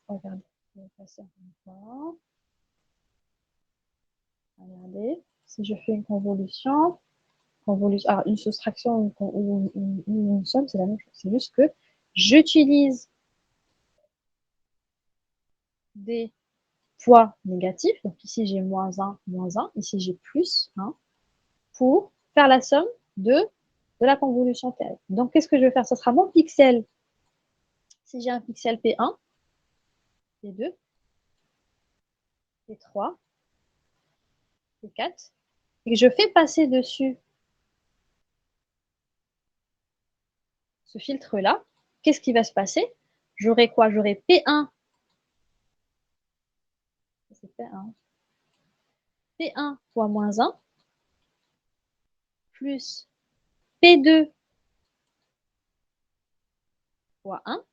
regardez, je vais passer encore une fois. Regardez, si je fais une convolution, alors une soustraction ou une somme, c'est la même chose. C'est juste que j'utilise des poids négatifs. Donc ici, j'ai moins 1, ici, j'ai plus 1, pour faire la somme de la convolution telle. Donc, qu'est-ce que je vais faire? Ce sera mon pixel. Si j'ai un pixel P1, P2, P3, P4, et que je fais passer dessus ce filtre-là, qu'est-ce qui va se passer? J'aurai quoi? J'aurai P1. C'est P1. P1 fois moins 1 plus P2 fois 1.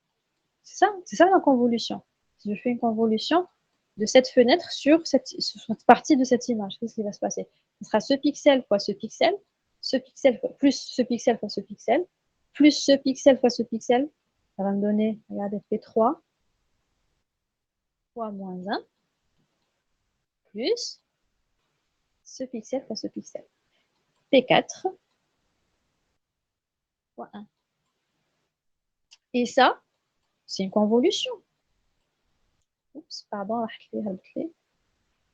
C'est ça la convolution. Si je fais une convolution de cette fenêtre sur cette partie de cette image, qu'est-ce qui va se passer? Ce sera ce pixel fois ce pixel fois, plus ce pixel fois ce pixel, plus ce pixel fois ce pixel. Ça va me donner, regardez, P3 fois moins 1 plus ce pixel fois ce pixel. P4 fois 1. Et ça, c'est une convolution. Oups, pardon,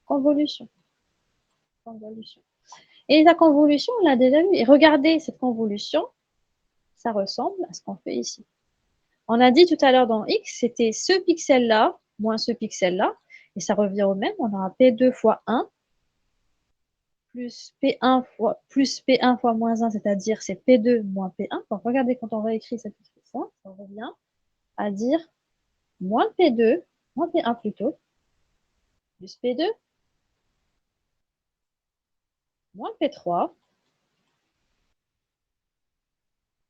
convolution. Convolution. Et la convolution, on l'a déjà vu. Et regardez, cette convolution, ça ressemble à ce qu'on fait ici. On a dit tout à l'heure dans X, c'était ce pixel-là moins ce pixel-là. Et ça revient au même. On aura P2 fois 1 plus P1 fois moins 1, c'est-à-dire c'est P2 moins P1. Donc regardez, quand on réécrit cette expression, ça revient à dire moins P2, moins P1 plutôt, plus P2, moins P3,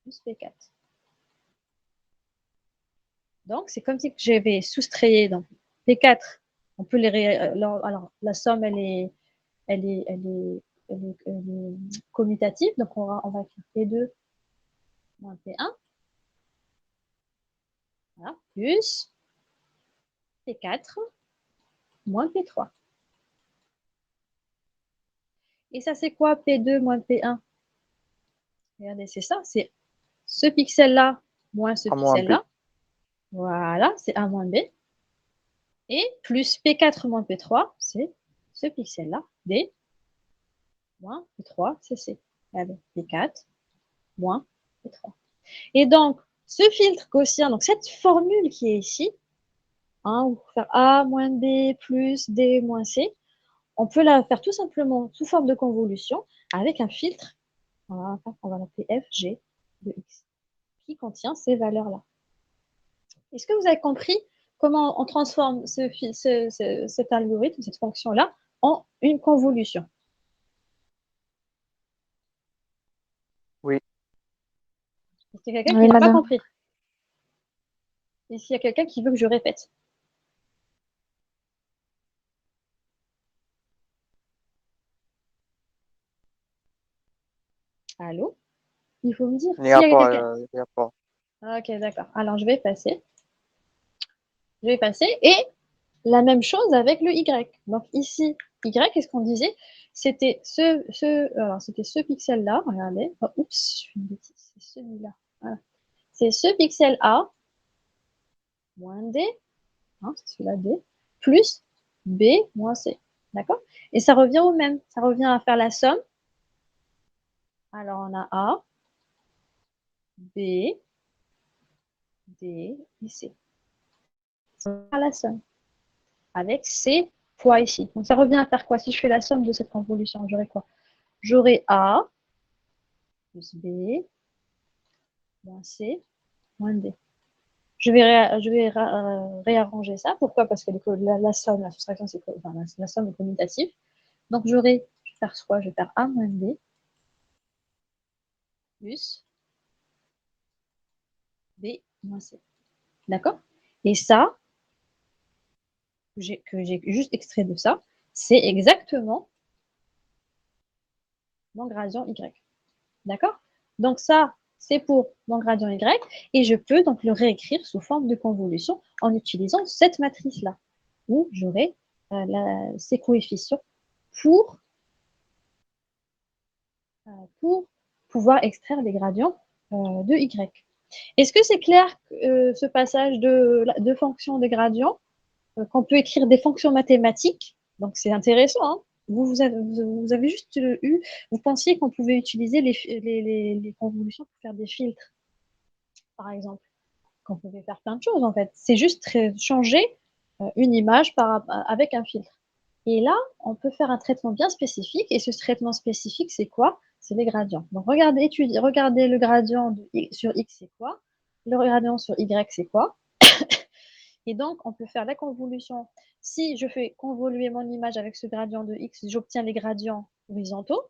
plus P4. Donc, c'est comme si j'avais soustrayé donc, P4. On peut les alors, la somme, elle est commutative. Donc, on va écrire P2 moins P1. Voilà, plus P4 moins P3. Et ça, c'est quoi P2 moins P1? Regardez, c'est ça. C'est ce pixel-là moins ce pixel-là. Voilà, c'est A moins B. Et plus P4 moins P3, c'est ce pixel-là, D moins P3, c'est C. Regardez, P4 moins P3. Et donc, ce filtre gaussien, donc cette formule qui est ici, hein, on peut faire A moins B plus D moins C, on peut la faire tout simplement sous forme de convolution avec un filtre, on va l'appeler F, G de X, qui contient ces valeurs-là. Est-ce que vous avez compris comment on transforme cet algorithme, cette fonction-là, en une convolution?
Oui.
Est-ce qu'il y a quelqu'un
Oui,
qui n'a pas
madame.
compris? Est-ce qu'il y a quelqu'un qui veut que je répète? Allô? Il faut me dire.
Il n'y
S'il
a
y a
pas,
quelqu'un.
il n'y a pas.
Ok, d'accord. Alors, je vais passer. Et la même chose avec le Y. Donc ici, Y, qu'est-ce qu'on disait? C'était c'était ce pixel-là, regardez. Oh, oups, je fais une bêtise, c'est celui-là. Voilà. C'est ce pixel A moins D, hein, c'est celui-là D, plus B moins C. D'accord? Et ça revient au même. Ça revient à faire la somme. Alors on a A, B, D et C. C'est la somme. Avec ces poids ici. Donc ça revient à faire quoi? Si je fais la somme de cette convolution, j'aurai quoi? J'aurai A plus B moins C moins D. Je vais réarranger ça. Pourquoi? Parce que la somme, la soustraction, c'est enfin, la somme est commutative. Donc, je vais faire quoi? Je vais faire A moins B plus B moins C. D'accord? Et ça, que j'ai juste extrait de ça, c'est exactement mon gradient Y. D'accord? Donc ça, c'est pour mon gradient Y, et je peux donc le réécrire sous forme de convolution en utilisant cette matrice-là, où j'aurai ces coefficients pour, pour pouvoir extraire les gradients de Y. Est-ce que c'est clair ce passage de fonctions de gradients, qu'on peut écrire des fonctions mathématiques? Donc c'est intéressant, hein. Vous avez juste vous pensiez qu'on pouvait utiliser les convolutions pour faire des filtres, par exemple, qu'on pouvait faire plein de choses en fait. C'est juste changer une image avec un filtre. Et là, on peut faire un traitement bien spécifique. Et ce traitement spécifique, c'est quoi? C'est les gradients. Donc, regardez le gradient sur X, c'est quoi? Le gradient sur Y, c'est quoi? Et donc, on peut faire la convolution. Si je fais convoluer mon image avec ce gradient de X, j'obtiens les gradients horizontaux.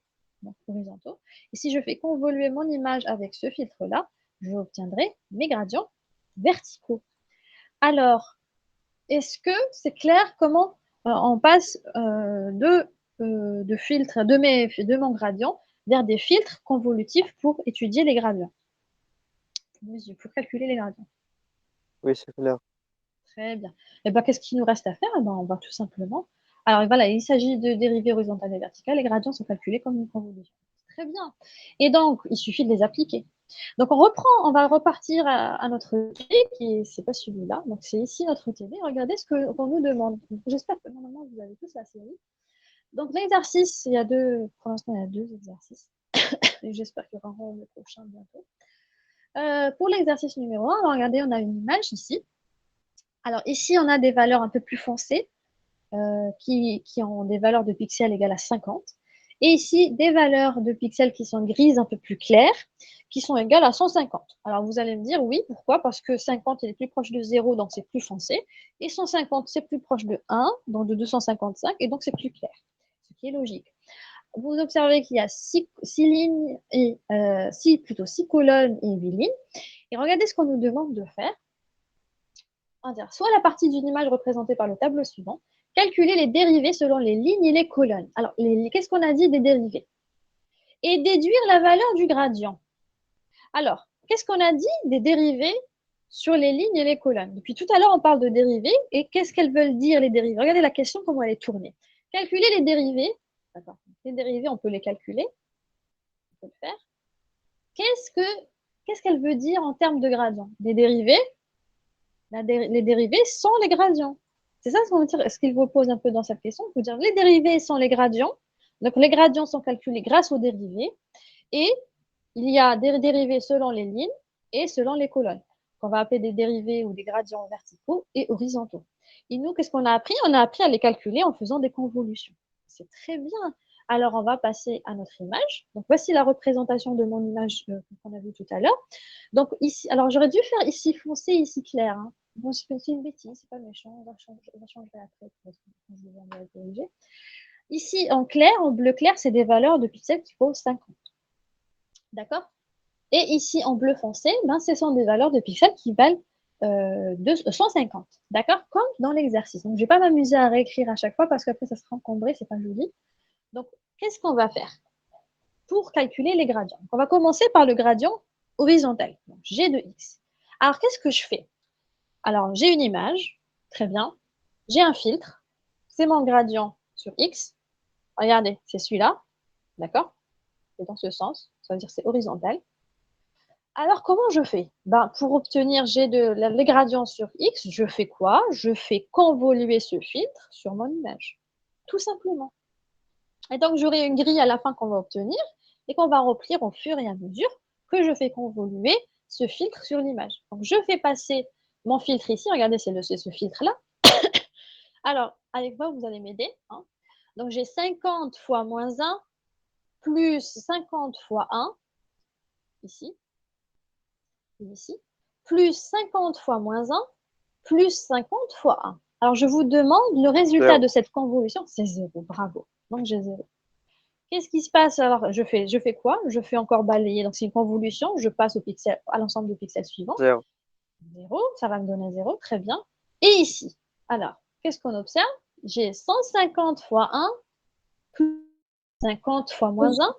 Donc, horizontaux. Et si je fais convoluer mon image avec ce filtre-là, j'obtiendrai mes gradients verticaux. Alors, est-ce que c'est clair comment on passe de filtres, de mon gradient vers des filtres convolutifs pour étudier les gradients, pour calculer les gradients?
Oui, c'est clair.
Très bien. Et ben, qu'est-ce qu'il nous reste à faire? Eh ben, on va tout simplement. Alors voilà, il s'agit de dérivées horizontales et verticales. Les gradients sont calculés comme une convolution. Très bien. Et donc, il suffit de les appliquer. Donc, on va repartir à notre TD, c'est pas celui-là. Donc, c'est ici notre TD. Regardez ce qu'on nous demande. J'espère que normalement, vous avez tous la série. Donc, l'exercice, pour l'instant, il y a 2 exercices. Et j'espère qu'il y aura le prochain bientôt. Pour l'exercice numéro 1, alors regardez, on a une image ici. Alors ici, on a des valeurs un peu plus foncées qui ont des valeurs de pixels égales à 50. Et ici, des valeurs de pixels qui sont grises un peu plus claires, qui sont égales à 150. Alors vous allez me dire, oui, pourquoi? Parce que 50 il est plus proche de 0, donc c'est plus foncé. Et 150, c'est plus proche de 1, donc de 255, et donc c'est plus clair. Ce qui est logique. Vous observez qu'il y a 6 lignes, et 6 colonnes et 8 lignes. Et regardez ce qu'on nous demande de faire. On va dire soit la partie d'une image représentée par le tableau suivant, calculer les dérivés selon les lignes et les colonnes. Alors, qu'est-ce qu'on a dit des dérivés? Et déduire la valeur du gradient. Alors, qu'est-ce qu'on a dit des dérivés sur les lignes et les colonnes? Depuis tout à l'heure, on parle de dérivés, et qu'est-ce qu'elles veulent dire, les dérivés? Regardez la question, comment elle est tournée. Calculer les dérivés. D'accord. Les dérivés, on peut les calculer. On peut le faire. Qu'est-ce qu'elle veut dire en termes de gradient? Des dérivés, les dérivés sont les gradients. C'est ça ce qu'il vous pose un peu dans cette question. Il faut dire les dérivés sont les gradients. Donc les gradients sont calculés grâce aux dérivés. Et il y a des dérivés selon les lignes et selon les colonnes, qu'on va appeler des dérivés ou des gradients verticaux et horizontaux. Et nous, qu'est-ce qu'on a appris? On a appris à les calculer en faisant des convolutions. C'est très bien. Alors, on va passer à notre image. Donc, voici la représentation de mon image qu'on a vue tout à l'heure. Donc, ici, alors j'aurais dû faire ici foncé, ici clair. Hein. Bon, c'est une bêtise, c'est pas méchant. On va changer après quand je vais corriger. Ici, en clair, en bleu clair, c'est des valeurs de pixels qui vaut 50. D'accord? Et ici, en bleu foncé, ben, ce sont des valeurs de pixels qui valent 150. D'accord? Comme dans l'exercice. Donc, je ne vais pas m'amuser à réécrire à chaque fois parce qu'après, ça sera encombré, c'est pas joli. Donc, qu'est-ce qu'on va faire pour calculer les gradients? On va commencer par le gradient horizontal, donc G de X. Alors, qu'est-ce que je fais? Alors, j'ai une image, très bien. J'ai un filtre, c'est mon gradient sur X. Regardez, c'est celui-là, d'accord? C'est dans ce sens, ça veut dire que c'est horizontal. Alors, comment je fais? Ben, pour obtenir les gradients sur X, je fais quoi? Je fais convoluer ce filtre sur mon image, tout simplement. Et donc, j'aurai une grille à la fin qu'on va obtenir et qu'on va remplir au fur et à mesure que je fais convoluer ce filtre sur l'image. Donc, je fais passer mon filtre ici. Regardez, c'est ce filtre-là. Alors, avec moi, vous allez m'aider. Hein. Donc, j'ai 50 fois moins 1 plus 50 fois 1 ici et ici. plus 50 fois moins 1, plus 50 fois 1. Alors, je vous demande le résultat de cette convolution, c'est 0, bravo. Donc, j'ai 0. Qu'est-ce qui se passe? Alors, je fais quoi? Je fais encore balayer. Donc, c'est une convolution. Je passe à l'ensemble des pixels suivants.
0.
0, ça va me donner 0, très bien. Et ici, alors, qu'est-ce qu'on observe? J'ai 150 fois 1, plus 50 fois moins 1,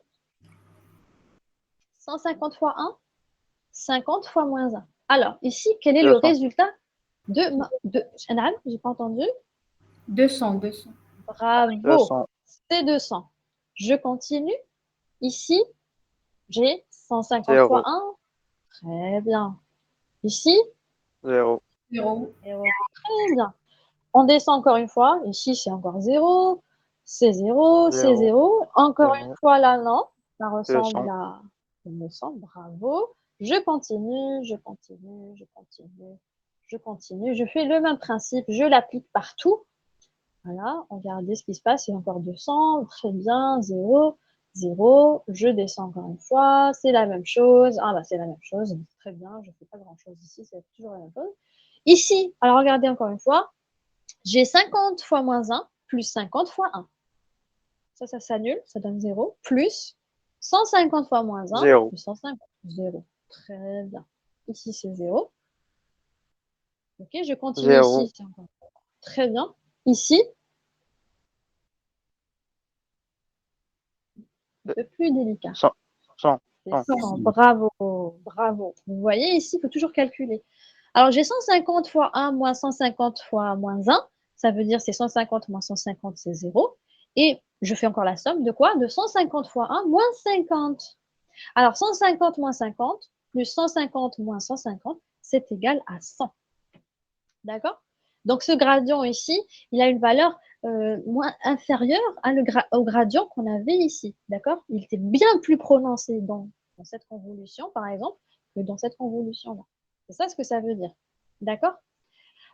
150 fois 1, 50 fois moins 1. Alors, ici, quel est le
200.
résultat de Anal, j'ai pas entendu.
200.
Bravo,
200.
c'est 200. Je continue. Ici, j'ai 150 fois
0.
1. Très bien. Ici,
0.
0.
0. Très bien. On descend encore une fois. Ici, c'est encore 0. C'est 0. C'est
0.
0. Encore une
0.
fois, là, non. Ça ressemble
200.
à 900. Bravo. Je continue. Je continue. Je continue. Je continue. Je fais le même principe. Je l'applique partout. Voilà. Regardez ce qui se passe. C'est encore 200. Très bien. 0. 0. Je descends encore une fois. C'est la même chose. Ah, bah, c'est la même chose. Très bien. Je ne fais pas grand-chose ici. C'est toujours la même chose. Ici, alors regardez encore une fois. J'ai 50 fois moins 1 plus 50 fois 1. Ça s'annule, ça donne 0. Plus 150 fois moins 1
0.
plus 150. 0. Très bien. Ici, c'est 0. Ok, je continue
0.
ici. C'est encore très bien. Ici, un peu plus délicat.
100. 100.
C'est 100. Bravo, bravo. Vous voyez, ici, il faut toujours calculer. Alors, j'ai 150 fois 1 moins 150 fois moins 1. Ça veut dire c'est 150 moins 150, c'est 0. Et je fais encore la somme de quoi? De 150 fois 1 moins 50. Alors, 150 moins 50 plus 150 moins 150, c'est égal à 100. D'accord? Donc, ce gradient ici, il a une valeur moins inférieure au gradient qu'on avait ici. D'accord? Il était bien plus prononcé dans cette convolution, par exemple, que dans cette convolution-là. C'est ça ce que ça veut dire. D'accord?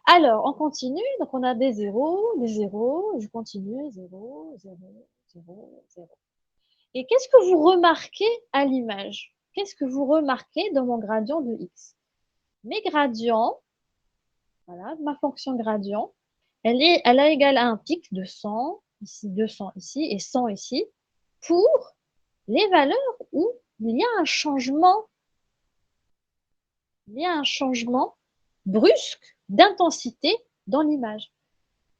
Alors, on continue. Donc, on a des zéros, je continue, 0, 0, 0, 0. Et qu'est-ce que vous remarquez à l'image? Qu'est-ce que vous remarquez dans mon gradient de x? Mes gradients, voilà, ma fonction gradient, elle a égal à un pic de 100, ici 200 ici et 100 ici, pour les valeurs où il y a un changement, brusque d'intensité dans l'image,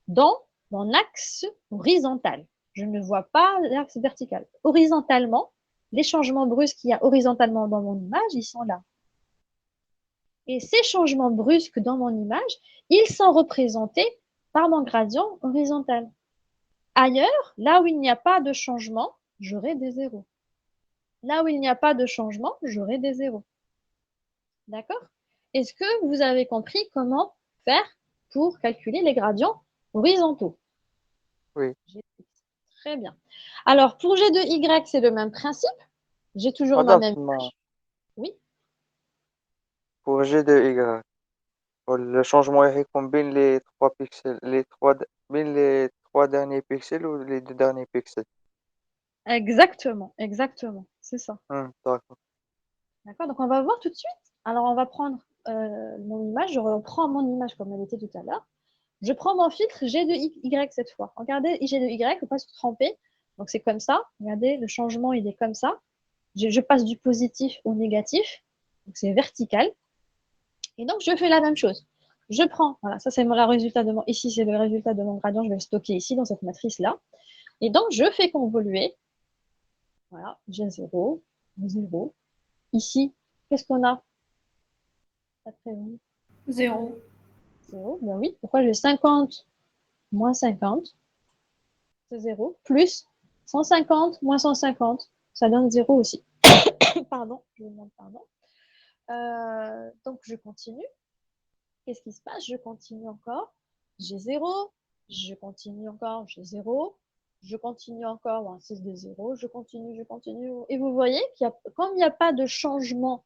dans mon axe horizontal. Je ne vois pas l'axe vertical. Horizontalement, les changements brusques qu'il y a horizontalement dans mon image, ils sont là. Et ces changements brusques dans mon image, ils sont représentés par mon gradient horizontal. Ailleurs, là où il n'y a pas de changement, j'aurai des zéros. Là où il n'y a pas de changement, j'aurai des zéros. D'accord? Est-ce que vous avez compris comment faire pour calculer les gradients horizontaux?
Oui.
Très bien. Alors, pour G de Y, c'est le même principe. J'ai toujours ma même
Madame,
image. Oui.
pour G de Y, le changement est combine les 3 pixels, bين les 3 derniers pixels ou les 2 derniers pixels?
Exactement, exactement. C'est ça.
D'accord.
D'accord? Donc, on va voir tout de suite. Alors, on va prendre mon image. Je reprends mon image comme elle était tout à l'heure. Je prends mon filtre G de Y cette fois. Regardez, G de Y, il ne faut pas se tromper. Donc, c'est comme ça. Regardez, le changement, il est comme ça. Je passe du positif au négatif. Donc, c'est vertical. Et donc, je fais la même chose. Je prends, voilà, ça c'est le résultat de mon, ici c'est le résultat de mon gradient, je vais le stocker ici dans cette matrice-là. Et donc, je fais convoluer. Voilà, j'ai 0, 0. Ici, qu'est-ce qu'on a?
0.
0, bien oui. Pourquoi j'ai 50 moins 50? C'est 0. Plus 150 moins 150, ça donne 0 aussi. Pardon, je vous demande pardon. Donc, je continue. Qu'est-ce qui se passe? Je continue encore. J'ai 0. Je continue encore. J'ai 0. Je continue encore. Bon, 6 de 0. Je continue, je continue. Et vous voyez comme il n'y a pas de changement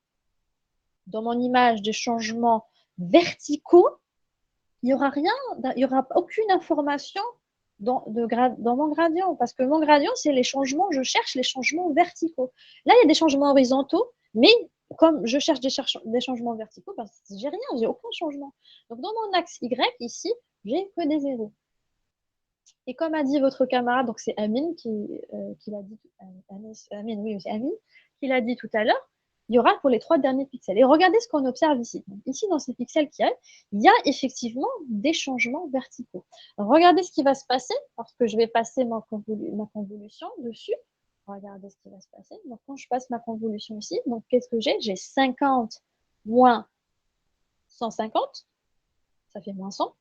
dans mon image, des changements verticaux, il n'y aura rien, il n'y aura aucune information dans mon gradient. Parce que mon gradient, c'est les changements, je cherche les changements verticaux. Là, il y a des changements horizontaux, mais comme je cherche des changements verticaux, ben, j'ai rien, j'ai aucun changement. Donc, dans mon axe Y, ici, j'ai que des zéros. Et comme a dit votre camarade, donc c'est Amine qui l'a dit, Amine, oui, c'est Amine, qui l'a dit tout à l'heure, il y aura pour les 3 derniers pixels. Et regardez ce qu'on observe ici. Donc, ici, dans ces pixels qu'il y a, il y a effectivement des changements verticaux. Alors, regardez ce qui va se passer lorsque je vais passer ma convolution dessus. Regardez ce qui va se passer. Donc, quand je passe ma convolution ici, donc qu'est-ce que j'ai? J'ai 50 moins 150, ça fait moins 100,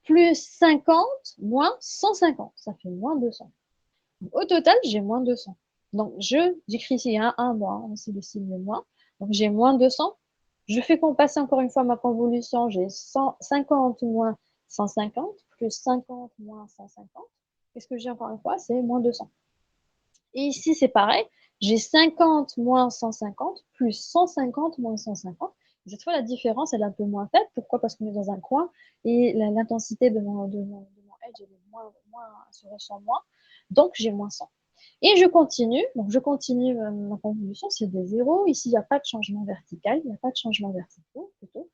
plus 50 moins 150, ça fait moins 200. Au total, j'ai moins 200. Donc, j'écris ici un moins, c'est le signe moins. Donc, j'ai moins 200. Je fais qu'on passe encore une fois ma convolution. J'ai 50 moins 150 plus 50 moins 150. Qu'est-ce que j'ai encore une fois? C'est moins 200. Et ici, c'est pareil. J'ai 50 moins 150 plus 150 moins 150. Cette fois, la différence, elle est un peu moins faible. Pourquoi? Parce qu'on est dans un coin et l'intensité de mon edge elle se ressent moins. Donc, j'ai moins 100. Et je continue. Donc, je continue ma convolution. C'est des zéros. Ici, il n'y a pas de changement vertical. Il n'y a pas de changement verticaux, plutôt.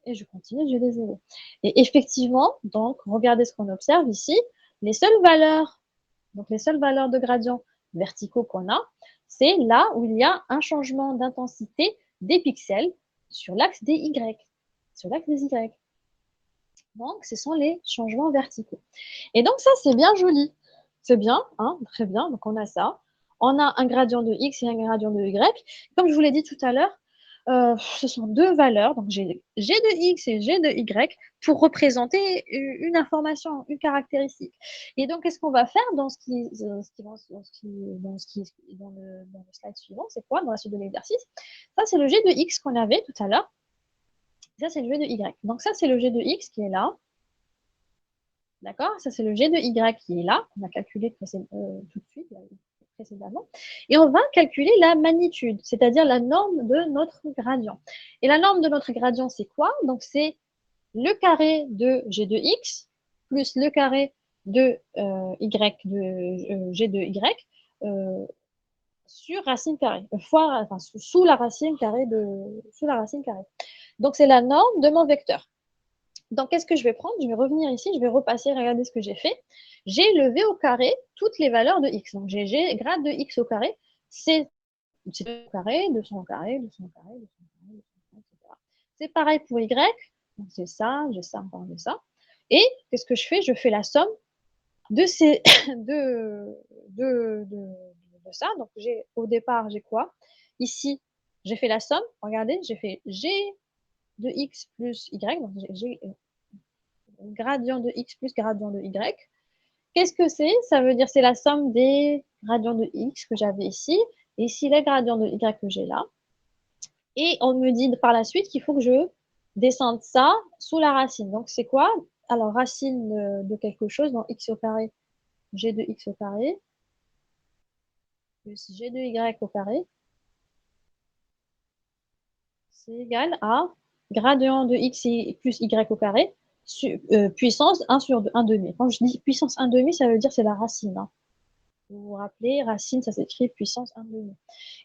Et je continue, j'ai des zéros. Et effectivement, donc, regardez ce qu'on observe ici. Les seules valeurs de gradient verticaux qu'on a, c'est là où il y a un changement d'intensité des pixels sur l'axe des Y. Donc, ce sont les changements verticaux. Et donc, ça, c'est bien joli. C'est bien, hein, très bien. Donc, on a ça. On a un gradient de X et un gradient de Y. Comme je vous l'ai dit tout à l'heure, ce sont deux valeurs. Donc, j'ai G de X et G de Y pour représenter une information, une caractéristique. Et donc, qu'est-ce qu'on va faire dans le slide suivant? C'est quoi dans la suite de l'exercice? Ça, c'est le G de X qu'on avait tout à l'heure. Ça, c'est le G de Y. Donc, ça, c'est le G de X qui est là. D'accord? Ça, c'est le G de Y qui est là, qu'on a calculé tout de suite, précédemment. Et on va calculer la magnitude, c'est-à-dire la norme de notre gradient. Et la norme de notre gradient, c'est quoi? Donc, c'est le carré de G de X plus le carré de Y de G de Y sur racine carrée, sous la racine carrée Donc, c'est la norme de mon vecteur. Donc, qu'est-ce que je vais prendre? Je vais revenir ici, je vais repasser, regardez ce que j'ai fait. J'ai le V au carré toutes les valeurs de X. Donc, j'ai grade de X au carré, c'est 200 au carré, 200 au carré, 200 au carré, 200 au carré, 200 au carré, etc. C'est pareil pour Y. Donc, j'ai ça, encore de ça. Et qu'est-ce que je fais? Je fais la somme de ces de ça. Donc, au départ, j'ai quoi? Ici, j'ai fait la somme. Regardez, j'ai fait G de X plus Y. Donc, j'ai gradient de X plus gradient de Y. Qu'est-ce que c'est? Ça veut dire c'est la somme des gradients de X que j'avais ici, et ici les gradients de Y que j'ai là. Et on me dit par la suite qu'il faut que je descende ça sous la racine. Donc c'est quoi? Alors racine de quelque chose, dans X au carré, G de X au carré, plus G de Y au carré, c'est égal à gradient de X plus Y au carré, puissance 1 sur 1 demi. Quand je dis puissance 1 demi, ça veut dire c'est la racine. Hein. Vous vous rappelez, racine, ça s'écrit puissance 1 demi.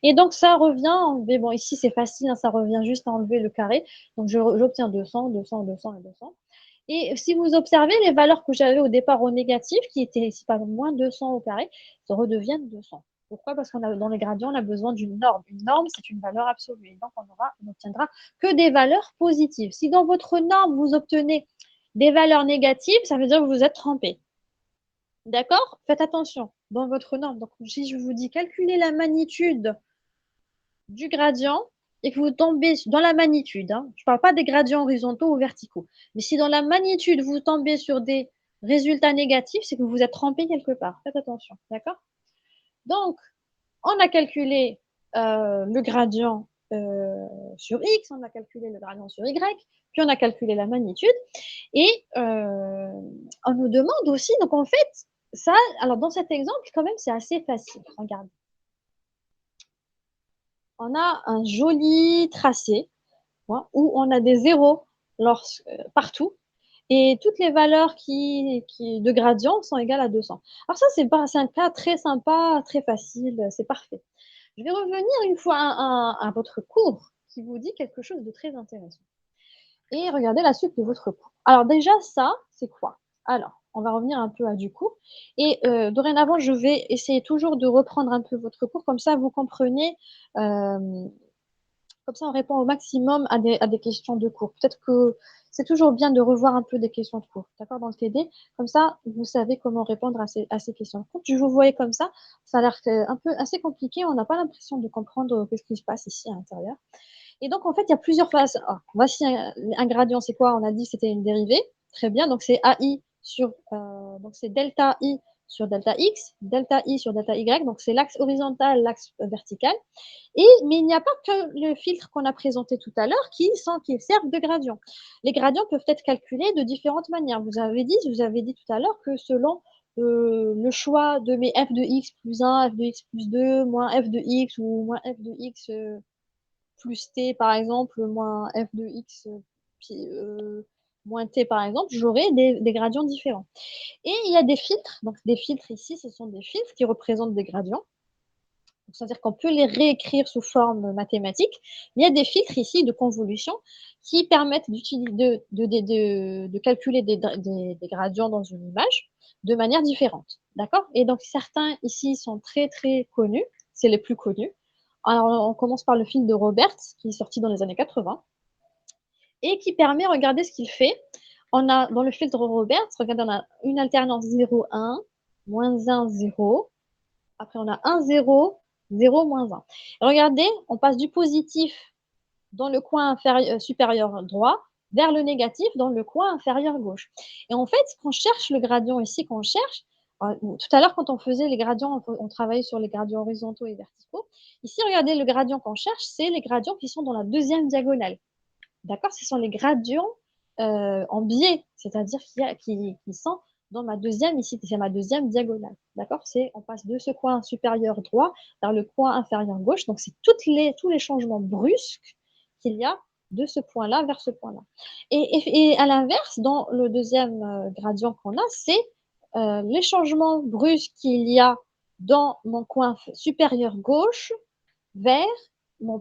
Et donc, ça revient, mais bon, ici, c'est facile, hein, ça revient juste à enlever le carré. Donc, j'obtiens 200, 200, 200 et 200. Et si vous observez, les valeurs que j'avais au départ au négatif, qui étaient ici par moins 200 au carré, ça redeviennent 200. Pourquoi? Parce qu'on a dans les gradients, on a besoin d'une norme. Une norme, c'est une valeur absolue. Et donc, on n'obtiendra que des valeurs positives. Si dans votre norme, vous obtenez des valeurs négatives, ça veut dire que vous êtes trompé. D'accord? Faites attention dans votre norme. Donc, si je vous dis calculer la magnitude du gradient et que vous tombez dans la magnitude, hein, je ne parle pas des gradients horizontaux ou verticaux, mais si dans la magnitude vous tombez sur des résultats négatifs, c'est que vous êtes trompé quelque part. Faites attention. D'accord? Donc, on a calculé le gradient sur X, on a calculé le gradient sur Y, puis on a calculé la magnitude. Et on nous demande aussi, donc en fait, ça, alors dans cet exemple, quand même, c'est assez facile. Regardez. On a un joli tracé hein, où on a des zéros partout et toutes les valeurs de gradient sont égales à 200. Alors ça, c'est un cas très sympa, très facile, c'est parfait. Je vais revenir une fois à votre cours qui vous dit quelque chose de très intéressant. Et regardez la suite de votre cours. Alors déjà, ça, c'est quoi? Alors, on va revenir un peu à du cours. Et dorénavant, je vais essayer toujours de reprendre un peu votre cours, comme ça vous comprenez, comme ça on répond au maximum à des questions de cours. Peut-être que c'est toujours bien de revoir un peu des questions de cours, d'accord, dans le TD. Comme ça, vous savez comment répondre à ces questions. Quand je vous voyais comme ça a l'air un peu assez compliqué. On n'a pas l'impression de comprendre ce qui se passe ici à l'intérieur. Et donc, en fait, il y a plusieurs phases. Ah, voici un gradient, c'est quoi? On a dit que c'était une dérivée. Très bien, donc c'est AI sur, donc c'est delta I sur delta X, delta I sur delta Y, donc c'est l'axe horizontal, l'axe vertical. Mais il n'y a pas que le filtre qu'on a présenté tout à l'heure qui servent de gradient. Les gradients peuvent être calculés de différentes manières. Vous avez dit tout à l'heure que selon le choix de mes f de x plus 1, f de x plus 2, moins f de x ou moins f de x plus t, par exemple, moins f de x moins t, par exemple, j'aurai des gradients différents. Et il y a des filtres. Donc, des filtres ici, ce sont des filtres qui représentent des gradients. C'est-à-dire qu'on peut les réécrire sous forme mathématique. Il y a des filtres ici de convolution qui permettent de calculer des gradients dans une image de manière différente. D'accord? Et donc, certains ici sont très, très connus. C'est les plus connus. Alors, on commence par le filtre de Roberts, qui est sorti dans les années 80, et qui permet, regardez ce qu'il fait. On a, dans le filtre Roberts, regardez, on a une alternance 0, 1, moins 1, 0. Après, on a 1, 0, 0, moins 1. Regardez, on passe du positif dans le coin supérieur droit vers le négatif dans le coin inférieur gauche. Et en fait, quand on cherche le gradient ici, quand on cherche, tout à l'heure, quand on faisait les gradients, on travaillait sur les gradients horizontaux et verticaux. Ici, regardez, le gradient qu'on cherche, c'est les gradients qui sont dans la deuxième diagonale. D'accord? Ce sont les gradients en biais, c'est-à-dire qui sont dans ma deuxième, ici, c'est ma deuxième diagonale. D'accord? On passe de ce coin supérieur droit vers le coin inférieur gauche. Donc, c'est tous les changements brusques qu'il y a de ce point-là vers ce point-là. Et à l'inverse, dans le deuxième gradient qu'on a, c'est les changements brusques qu'il y a dans mon coin supérieur gauche vers mon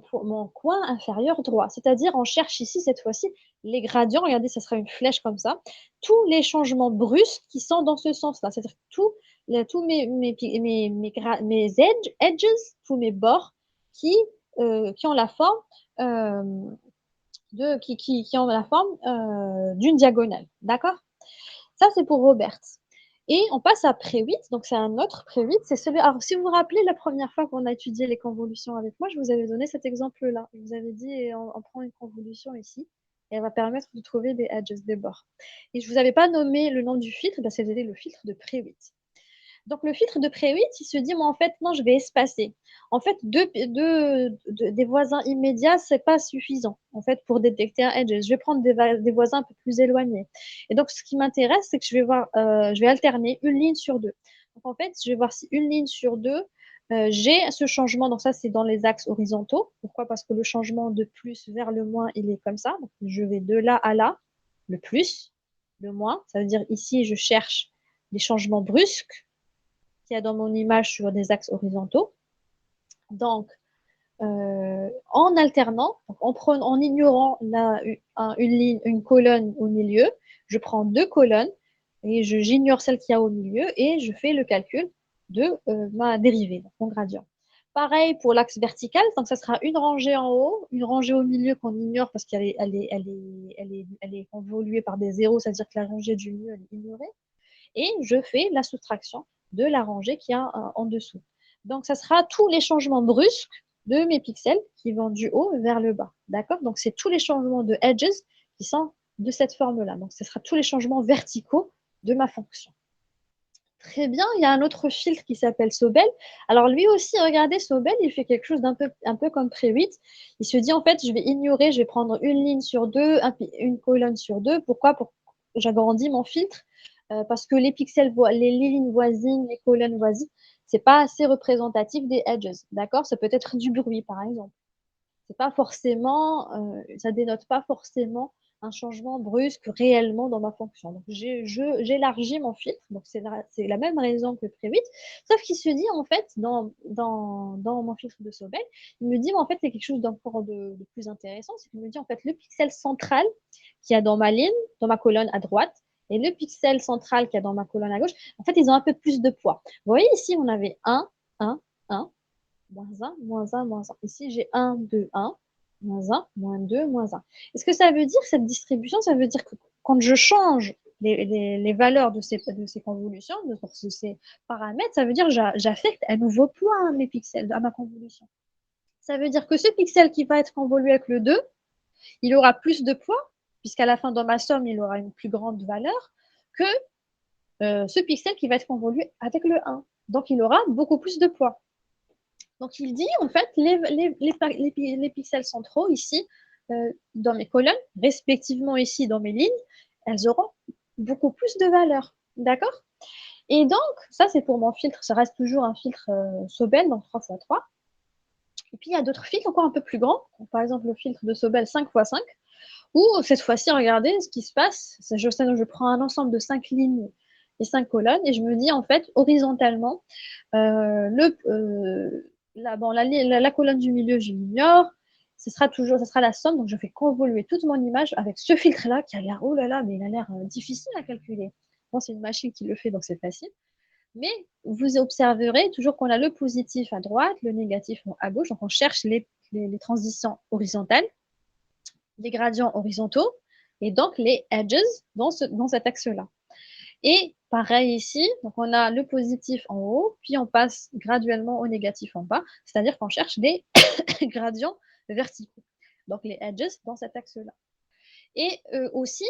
coin inférieur droit. C'est-à-dire, on cherche ici, cette fois-ci, les gradients. Regardez, ça sera une flèche comme ça. Tous les changements brusques qui sont dans ce sens-là. C'est-à-dire tous mes edges, tous mes bords qui ont la forme d'une diagonale. D'accord? Ça, c'est pour Robert. Et on passe à Pré-8, donc c'est un autre Pré-8. C'est celui. Alors, si vous vous rappelez, la première fois qu'on a étudié les convolutions avec moi, je vous avais donné cet exemple-là. Je vous avais dit, on prend une convolution ici, et elle va permettre de trouver des edges, des bords. Et je ne vous avais pas nommé le nom du filtre, ben, c'était le filtre de Pré-8. Donc, le filtre de Pré-8, il se dit, moi, en fait, non, je vais espacer. En fait, des voisins immédiats, ce n'est pas suffisant, en fait, pour détecter un edge. Je vais prendre des voisins un peu plus éloignés. Et donc, ce qui m'intéresse, c'est que je vais alterner une ligne sur deux. Donc, en fait, je vais voir si une ligne sur deux, j'ai ce changement. Donc, ça, c'est dans les axes horizontaux. Pourquoi? Parce que le changement de plus vers le moins, il est comme ça. Donc, je vais de là à là, le plus, le moins. Ça veut dire ici, je cherche des changements brusques qu'il y a dans mon image sur des axes horizontaux. Donc, en alternant, en ignorant une colonne au milieu, je prends deux colonnes et j'ignore celle qu'il y a au milieu et je fais le calcul de ma dérivée, donc mon gradient. Pareil pour l'axe vertical, donc ça sera une rangée en haut, une rangée au milieu qu'on ignore parce qu'elle est convoluée par des zéros, c'est-à-dire que la rangée du milieu elle est ignorée. Et je fais la soustraction de la rangée qui a en dessous. Donc, ça sera tous les changements brusques de mes pixels qui vont du haut vers le bas. D'accord? Donc, c'est tous les changements de edges qui sont de cette forme-là. Donc, ce sera tous les changements verticaux de ma fonction. Très bien, il y a un autre filtre qui s'appelle Sobel. Alors lui aussi, regardez, Sobel, il fait quelque chose un peu comme Pré-8. Il se dit, en fait, je vais ignorer, je vais prendre une ligne sur deux, une colonne sur deux. Pourquoi? J'agrandis mon filtre parce que les pixels, les lignes voisines, les colonnes voisines, c'est pas assez représentatif des edges. D'accord? Ça peut être du bruit, par exemple. C'est pas forcément, ça dénote pas forcément un changement brusque réellement dans ma fonction. Donc, j'élargis mon filtre. Donc, c'est la même raison que Previt. Sauf qu'il se dit, en fait, dans mon filtre de Sobel, il me dit, mais en fait, il y a quelque chose d'encore de plus intéressant. C'est qu'il me dit, en fait, le pixel central qu'il y a dans ma ligne, dans ma colonne à droite, et le pixel central qu'il y a dans ma colonne à gauche, en fait, ils ont un peu plus de poids. Vous voyez, ici, on avait 1, 1, 1, moins 1, moins 1, moins 1. Ici, j'ai 1, 2, 1, moins 1, moins 2, moins 1. Est-ce que ça veut dire, cette distribution, ça veut dire que quand je change les valeurs de ces convolutions, de ces paramètres, ça veut dire que j'affecte un nouveau poids à mes pixels, à ma convolution. Ça veut dire que ce pixel qui va être convolué avec le 2, il aura plus de poids, puisqu'à la fin de ma somme, il aura une plus grande valeur que ce pixel qui va être convolué avec le 1. Donc, il aura beaucoup plus de poids. Donc, il dit, en fait, les pixels centraux, ici, dans mes colonnes, respectivement ici dans mes lignes, elles auront beaucoup plus de valeur. D'accord? Et donc, ça, c'est pour mon filtre. Ça reste toujours un filtre Sobel, donc 3x3. Et puis, il y a d'autres filtres encore un peu plus grands. Par exemple, le filtre de Sobel 5x5, où cette fois-ci, regardez ce qui se passe. Je prends un ensemble de 5 lignes et 5 colonnes, et je me dis, en fait, horizontalement, la colonne du milieu, je l'ignore. Ce sera la somme, donc je fais convoluer toute mon image avec ce filtre-là qui a l'air, oh là là, mais il a l'air difficile à calculer. Bon, c'est une machine qui le fait, donc c'est facile. Mais vous observerez toujours qu'on a le positif à droite, le négatif à gauche, donc on cherche les transitions horizontales, les gradients horizontaux, et donc les edges dans cet axe-là. Et pareil ici, donc on a le positif en haut, puis on passe graduellement au négatif en bas, c'est-à-dire qu'on cherche des gradients verticaux. Donc les edges dans cet axe-là. Et aussi,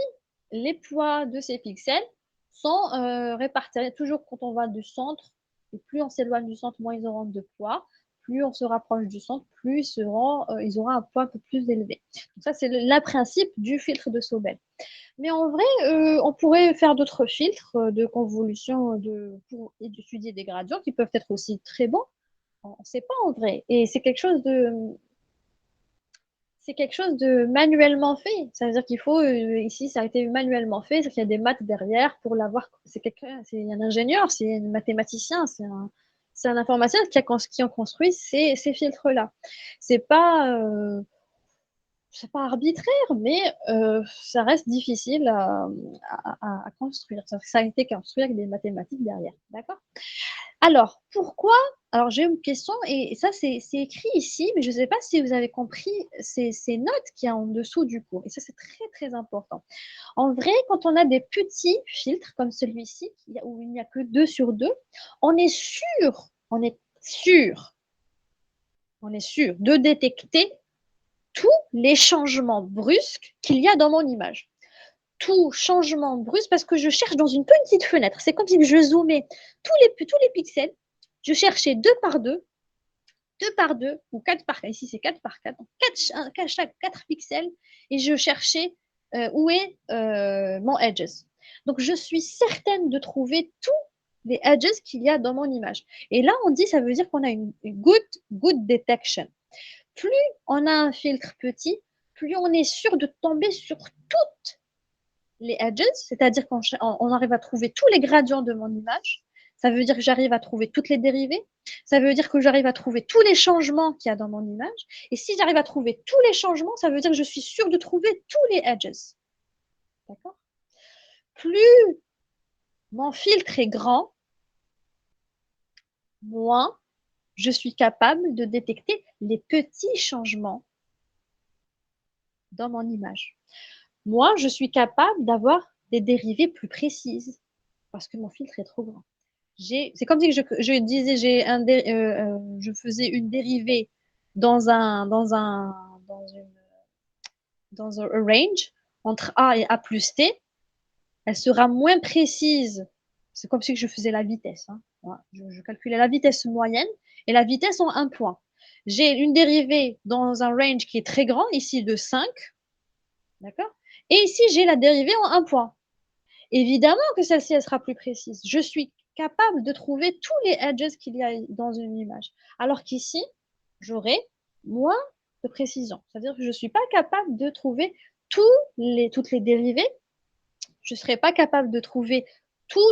les poids de ces pixels sont répartis toujours quand on va du centre, et plus on s'éloigne du centre, moins ils auront de poids. Plus on se rapproche du centre, plus ils auront un poids un peu plus élevé. Donc ça, c'est le principe du filtre de Sobel. Mais en vrai, on pourrait faire d'autres filtres de convolution pour étudier des gradients qui peuvent être aussi très bons. On ne sait pas en vrai. Et c'est quelque chose de manuellement fait. Ça veut dire qu'il faut, ici, ça a été manuellement fait, c'est qu'il y a des maths derrière pour l'avoir. C'est un ingénieur, c'est un mathématicien, c'est un informaticien qui a construit ces filtres-là. C'est pas, euh, c'est pas arbitraire, mais ça reste difficile à construire. Ça a été construit avec des mathématiques derrière. D'accord? Alors, pourquoi? Alors, j'ai une question, et ça, c'est écrit ici, mais je ne sais pas si vous avez compris ces notes qu'il y a en dessous du cours. Et ça, c'est très, très important. En vrai, quand on a des petits filtres comme celui-ci, où il n'y a que 2 sur 2, on est sûr, on est sûr, on est sûr de détecter tous les changements brusques qu'il y a dans mon image. Tout changement brusque, parce que je cherche dans une petite fenêtre. C'est comme si je zoomais tous les pixels. Je cherchais 2 par 2, 2 par 2, ou 4 par 4. Ici, c'est 4 par 4. Donc, chaque 4 pixels. Et je cherchais où est mon edges. Donc, je suis certaine de trouver tous les edges qu'il y a dans mon image. Et là, on dit, ça veut dire qu'on a une good detection. Plus on a un filtre petit, plus on est sûr de tomber sur toutes les edges, c'est-à-dire qu'on arrive à trouver tous les gradients de mon image. Ça veut dire que j'arrive à trouver toutes les dérivées. Ça veut dire que j'arrive à trouver tous les changements qu'il y a dans mon image. Et si j'arrive à trouver tous les changements, ça veut dire que je suis sûre de trouver tous les edges. D'accord? Plus mon filtre est grand, moins je suis capable de détecter les petits changements dans mon image. Moi, je suis capable d'avoir des dérivées plus précises parce que mon filtre est trop grand. C'est comme si je disais, je faisais une dérivée dans un range entre A et A plus T. Elle sera moins précise. C'est comme si je faisais la vitesse. Hein. Voilà. Je calculais la vitesse moyenne et la vitesse en un point. J'ai une dérivée dans un range qui est très grand, ici de 5. D'accord? Et ici, j'ai la dérivée en un point. Évidemment que celle-ci, elle sera plus précise. Je suis capable de trouver tous les edges qu'il y a dans une image. Alors qu'ici, j'aurai moins de précision. C'est-à-dire que je ne suis pas capable de trouver toutes les dérivées. Je ne serai pas capable de trouver tous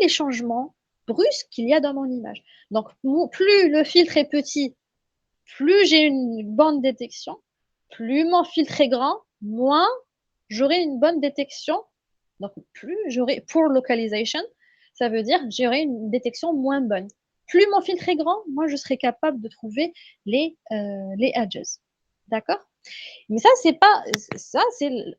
les changements brusques qu'il y a dans mon image. Donc, plus le filtre est petit, plus j'ai une bonne détection. Plus mon filtre est grand, moins j'aurai une bonne détection. Donc, plus j'aurai poor localization, ça veut dire j'aurai une détection moins bonne. Plus mon filtre est grand, moi je serai capable de trouver les edges. D'accord? Mais ça,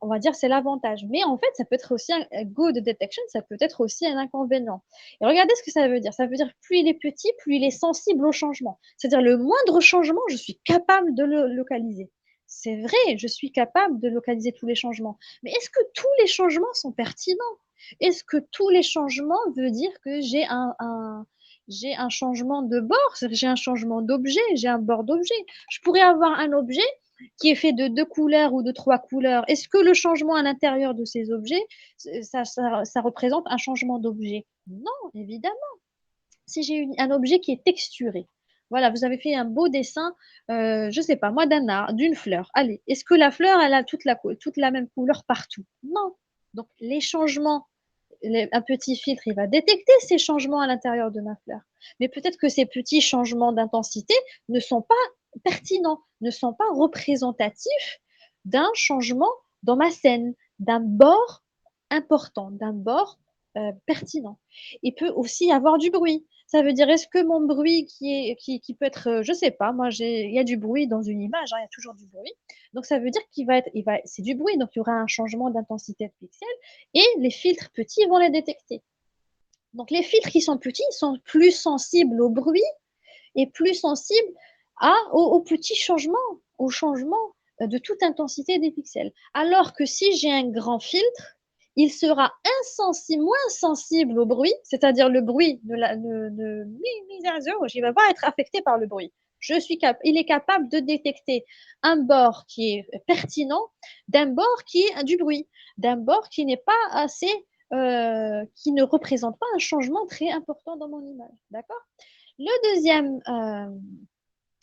on va dire, c'est l'avantage. Mais en fait, ça peut être aussi un good detection, ça peut être aussi un inconvénient. Et regardez ce que ça veut dire. Ça veut dire plus il est petit, plus il est sensible au changement. C'est-à-dire le moindre changement, je suis capable de le localiser. C'est vrai, je suis capable de localiser tous les changements. Mais est-ce que tous les changements sont pertinents? Est-ce que tous les changements veulent dire que j'ai un changement de bord, j'ai un changement d'objet, j'ai un bord d'objet. Je pourrais avoir un objet qui est fait de 2 couleurs ou de 3 couleurs. Est-ce que le changement à l'intérieur de ces objets, ça représente un changement d'objet? Non, évidemment. Si j'ai un objet qui est texturé, voilà, vous avez fait un beau dessin, je ne sais pas, moi, d'une fleur. Allez, est-ce que la fleur, elle a toute la même couleur partout? Non. Donc, les changements, un petit filtre, il va détecter ces changements à l'intérieur de ma fleur. Mais peut-être que ces petits changements d'intensité ne sont pas pertinents, ne sont pas représentatifs d'un changement dans ma scène, d'un bord important, d'un bord pertinent. Il peut aussi y avoir du bruit. Ça veut dire, est-ce que mon bruit qui peut être, je ne sais pas, moi, il y a du bruit dans une image, hein, il y a toujours du bruit. Donc, ça veut dire c'est du bruit, donc il y aura un changement d'intensité de pixels et les filtres petits vont les détecter. Donc, les filtres qui sont petits sont plus sensibles au bruit et plus sensibles aux petits changements, aux changements de toute intensité des pixels. Alors que si j'ai un grand filtre, il sera moins sensible au bruit, c'est-à-dire le bruit il ne va pas être affecté par le bruit. Il est capable de détecter un bord qui est pertinent d'un bord qui est du bruit, d'un bord qui n'est pas assez, qui ne représente pas un changement très important dans mon image. D'accord?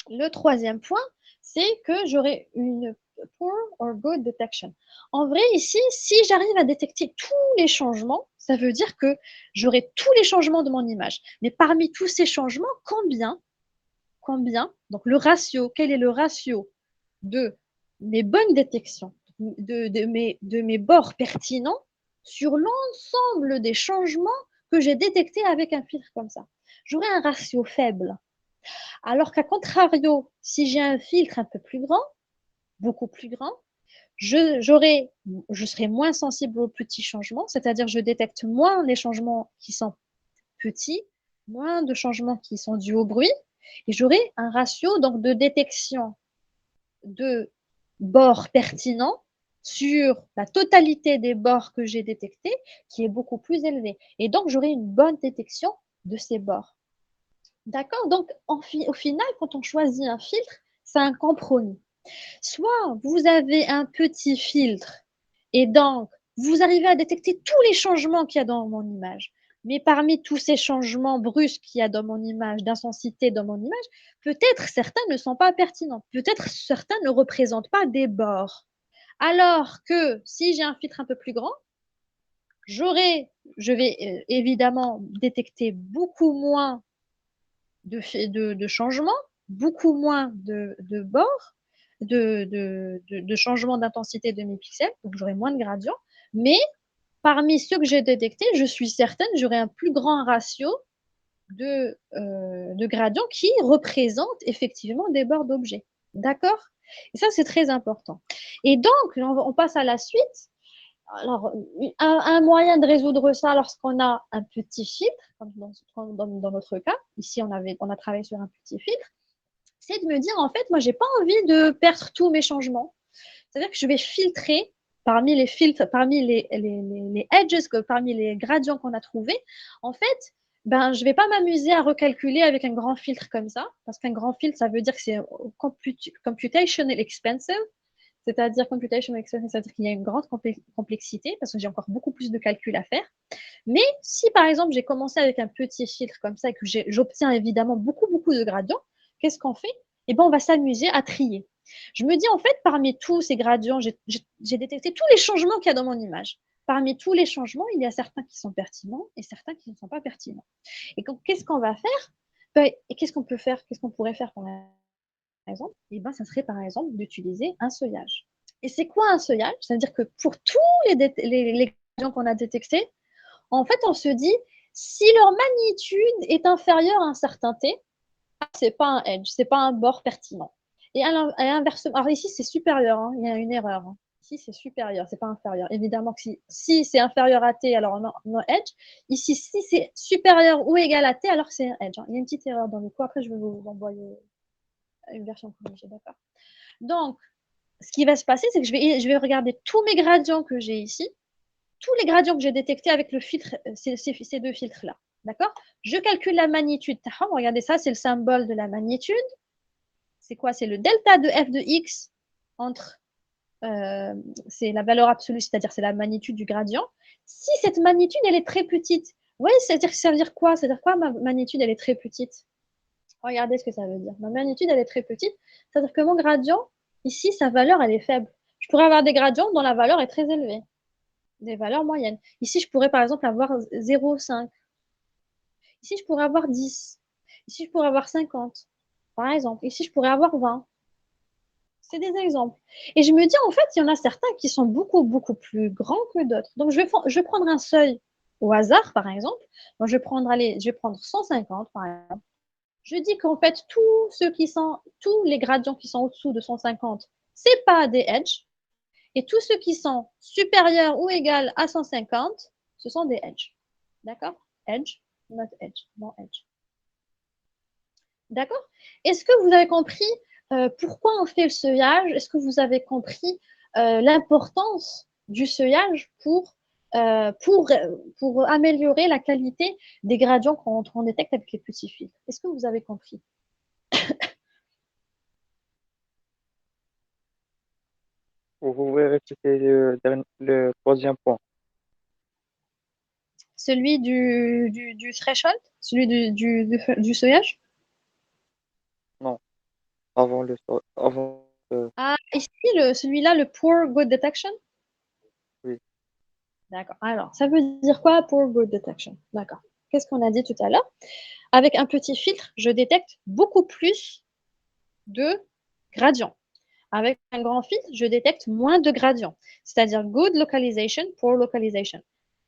Le troisième point, c'est que j'aurai une poor or good detection. En vrai, ici, si j'arrive à détecter tous les changements, ça veut dire que j'aurai tous les changements de mon image. Mais parmi tous ces changements, combien, donc le ratio, quel est le ratio de mes bonnes détections, de mes bords pertinents sur l'ensemble des changements que j'ai détectés avec un filtre comme ça? J'aurai un ratio faible. Alors qu'à contrario, si j'ai un filtre un peu plus grand, beaucoup plus grand, je serai moins sensible aux petits changements, c'est-à-dire je détecte moins les changements qui sont petits, moins de changements qui sont dus au bruit, et j'aurai un ratio donc de détection de bords pertinents sur la totalité des bords que j'ai détectés qui est beaucoup plus élevé. Et donc, j'aurai une bonne détection de ces bords. D'accord? Donc, au final, quand on choisit un filtre, c'est un compromis. Soit vous avez un petit filtre et donc vous arrivez à détecter tous les changements qu'il y a dans mon image. Mais parmi tous ces changements brusques qu'il y a dans mon image, d'intensité dans mon image, peut-être certains ne sont pas pertinents. Peut-être certains ne représentent pas des bords. Alors que si j'ai un filtre un peu plus grand, je vais évidemment détecter beaucoup moins de changements, beaucoup moins de bords, de changements d'intensité de mes pixels, donc j'aurai moins de gradients. Mais parmi ceux que j'ai détectés, je suis certaine j'aurai un plus grand ratio de gradients qui représentent effectivement des bords d'objets. D'accord? Et ça, c'est très important. Et donc, on passe à la suite. Alors, un moyen de résoudre ça lorsqu'on a un petit filtre, comme dans notre cas, ici on a travaillé sur un petit filtre, c'est de me dire en fait, moi j'ai pas envie de perdre tous mes changements. C'est-à-dire que je vais filtrer parmi les filtres, parmi les edges, parmi les gradients qu'on a trouvés. En fait, ben, je ne vais pas m'amuser à recalculer avec un grand filtre comme ça, parce qu'un grand filtre, ça veut dire que c'est computational expensive. C'est-à-dire computational expensive, c'est-à-dire qu'il y a une grande complexité, parce que j'ai encore beaucoup plus de calculs à faire. Mais si, par exemple, j'ai commencé avec un petit filtre comme ça et que j'obtiens évidemment beaucoup de gradients, qu'est-ce qu'on fait? Eh bien, on va s'amuser à trier. Je me dis, en fait, parmi tous ces gradients, j'ai détecté tous les changements qu'il y a dans mon image. Parmi tous les changements, il y a certains qui sont pertinents et certains qui ne sont pas pertinents. Et qu'est-ce qu'on va faire? Et qu'est-ce qu'on peut faire? Qu'est-ce qu'on pourrait faire, par exemple? Eh ben, ça serait, par exemple, d'utiliser un seuillage. Et c'est quoi un seuillage? Ça veut dire que pour tous les gradients qu'on a détectés, en fait, on se dit, si leur magnitude est inférieure à un certain t, c'est pas un edge, c'est pas un bord pertinent. Et inversement, alors ici c'est supérieur, hein, il y a une erreur. Hein. Ici c'est supérieur, c'est pas inférieur. Évidemment que si c'est inférieur à t, alors non edge. Ici, si c'est supérieur ou égal à t, alors c'est un edge. Hein. Il y a une petite erreur dans le coup. Après, je vais vous envoyer une version corrigée, d'accord. Donc, ce qui va se passer, c'est que je vais regarder tous mes gradients que j'ai ici, tous les gradients que j'ai détectés avec le filtre, ces deux filtres-là. D'accord? Je calcule la magnitude. Regardez ça, c'est le symbole de la magnitude. C'est quoi? C'est le delta de f de x entre, c'est la valeur absolue, c'est-à-dire c'est la magnitude du gradient. Si cette magnitude, elle est très petite, oui, ça veut dire quoi? Ça veut dire quoi, ma magnitude, elle est très petite? Regardez ce que ça veut dire. Ma magnitude, elle est très petite. C'est-à-dire que mon gradient, ici, sa valeur, elle est faible. Je pourrais avoir des gradients dont la valeur est très élevée, des valeurs moyennes. Ici, je pourrais par exemple avoir 0,5. Ici, je pourrais avoir 10. Ici, je pourrais avoir 50, par exemple. Ici, je pourrais avoir 20. C'est des exemples. Et je me dis, en fait, il y en a certains qui sont beaucoup, beaucoup plus grands que d'autres. Donc, je vais prendre un seuil au hasard, par exemple. Donc, je vais prendre 150, par exemple. Je dis qu'en fait, tous les gradients qui sont au-dessous de 150, c'est pas des edges. Et tous ceux qui sont supérieurs ou égaux à 150, ce sont des edges. D'accord? Edge, not edge, non edge. D'accord? Est-ce que vous avez compris pourquoi on fait le seuillage? Est-ce que vous avez compris l'importance du seuillage pour améliorer la qualité des gradients qu'on détecte avec les petits filtres? Est-ce que vous avez compris?
Vous pouvez répéter le troisième point.
Celui du threshold? Celui du seuillage?
Non, avant
Ah, ici, celui-là, le poor good detection?
oui.
D'accord. Alors, ça veut dire quoi poor good detection? D'accord. Qu'est-ce qu'on a dit tout à l'heure? Avec un petit filtre, je détecte beaucoup plus de gradients. Avec un grand filtre, je détecte moins de gradients. C'est-à-dire good localization, poor localization.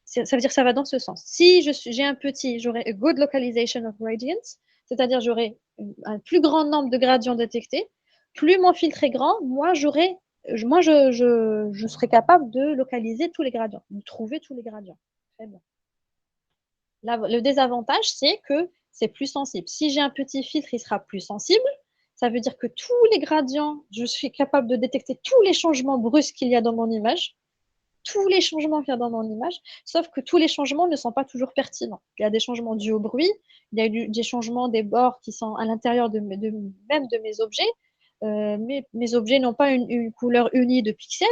Ça veut dire que ça va dans ce sens. Si j'ai un petit, j'aurai a good localization of gradients, c'est-à-dire j'aurai un plus grand nombre de gradients détectés. Plus mon filtre est grand, moi je serai capable de localiser tous les gradients, de trouver tous les gradients. Très bien. Là, le désavantage, c'est que c'est plus sensible. Si j'ai un petit filtre, il sera plus sensible. Ça veut dire que tous les gradients, je suis capable de détecter tous les changements brusques qu'il y a dans mon image, tous les changements qu'il y a dans mon image, sauf que tous les changements ne sont pas toujours pertinents. Il y a des changements dus au bruit, il y a des changements des bords qui sont à l'intérieur même de mes objets. Mes objets n'ont pas une couleur unie de pixels,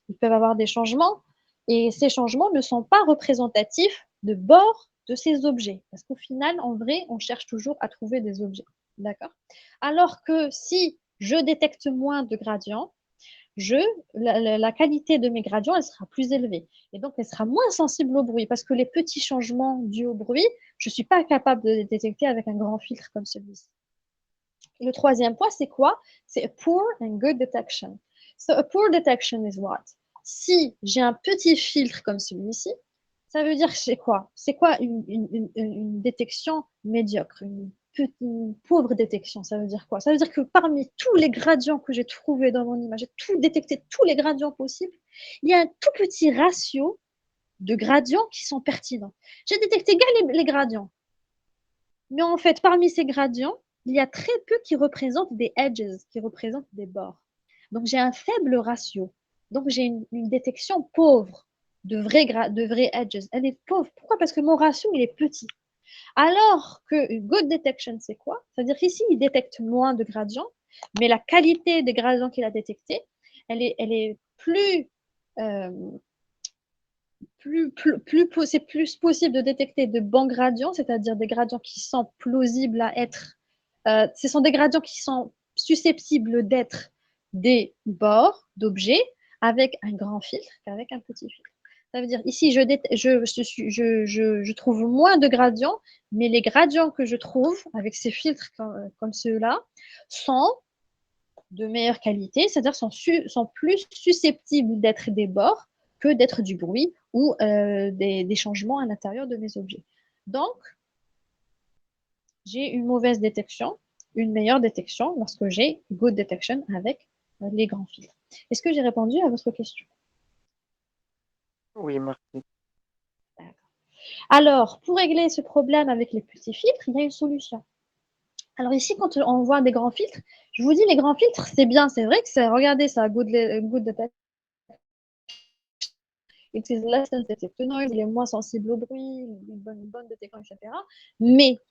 ils peuvent avoir des changements, et ces changements ne sont pas représentatifs de bords de ces objets. Parce qu'au final, en vrai, on cherche toujours à trouver des objets. D'accord? Alors que si je détecte moins de gradients, la qualité de mes gradients, elle sera plus élevée. Et donc, elle sera moins sensible au bruit parce que les petits changements dus au bruit, je ne suis pas capable de les détecter avec un grand filtre comme celui-ci. Le troisième point, c'est quoi? C'est a poor and good detection. So, a poor detection is what? Si j'ai un petit filtre comme celui-ci, ça veut dire que c'est quoi? C'est quoi une détection médiocre, une pauvre détection? Ça veut dire quoi? Ça veut dire que parmi tous les gradients que j'ai trouvés dans mon image, j'ai tout détecté, tous les gradients possibles, il y a un tout petit ratio de gradients qui sont pertinents. J'ai détecté les gradients, mais en fait, parmi ces gradients, il y a très peu qui représentent des edges, qui représentent des bords. Donc, j'ai un faible ratio. Donc, j'ai une détection pauvre de vrais edges. Elle est pauvre. Pourquoi? Parce que mon ratio, il est petit. Alors que good detection, c'est quoi? C'est-à-dire qu'ici, il détecte moins de gradients, mais la qualité des gradients qu'il a détectés, elle est c'est plus possible de détecter de bons gradients, c'est-à-dire des gradients qui sont plausibles à être. Ce sont des gradients qui sont susceptibles d'être des bords d'objets avec un grand filtre qu'avec un petit filtre. Ça veut dire ici, je trouve moins de gradients, mais les gradients que je trouve avec ces filtres comme ceux-là sont de meilleure qualité, c'est-à-dire sont plus susceptibles d'être des bords que d'être du bruit ou des changements à l'intérieur de mes objets. Donc, j'ai une mauvaise détection, une meilleure détection lorsque j'ai good detection avec les grands filtres. Est-ce que j'ai répondu à votre question?
Oui, merci.
Alors, pour régler ce problème avec les petits filtres, il y a une solution. Alors ici, quand on voit des grands filtres, je vous dis, les grands filtres, c'est bien, c'est vrai que c'est, regardez, ça a good detection, it is less sensitive to noise, il est moins sensible au bruit, une bonne détection, etc. Mais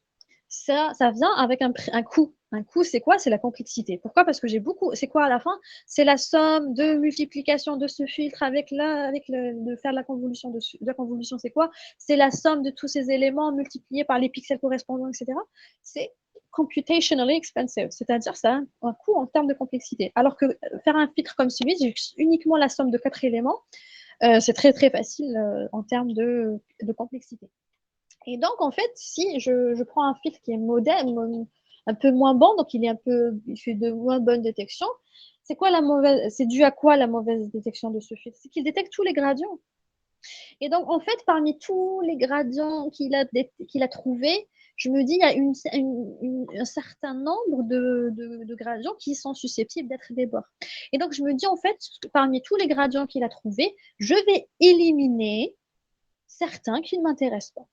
ça vient avec un coût. Un coût, c'est quoi? C'est la complexité. Pourquoi? Parce que j'ai beaucoup. C'est quoi à la fin? C'est la somme de multiplication de ce filtre de faire la convolution. De la convolution, c'est quoi? C'est la somme de tous ces éléments multipliés par les pixels correspondants, etc. C'est computationally expensive, c'est-à-dire ça a un coût en termes de complexité. Alors que faire un filtre comme celui, j'ai uniquement la somme de 4 éléments, c'est très très facile en termes de complexité. Et donc, en fait, si je prends un filtre qui est moderne, un peu moins bon, donc il fait de moins bonne détection, c'est dû à quoi la mauvaise détection de ce filtre? C'est qu'il détecte tous les gradients. Et donc, en fait, parmi tous les gradients qu'il a trouvés, je me dis, il y a un certain nombre de gradients qui sont susceptibles d'être des bords. Et donc, je me dis, en fait, parmi tous les gradients qu'il a trouvés, je vais éliminer certains qui ne m'intéressent pas.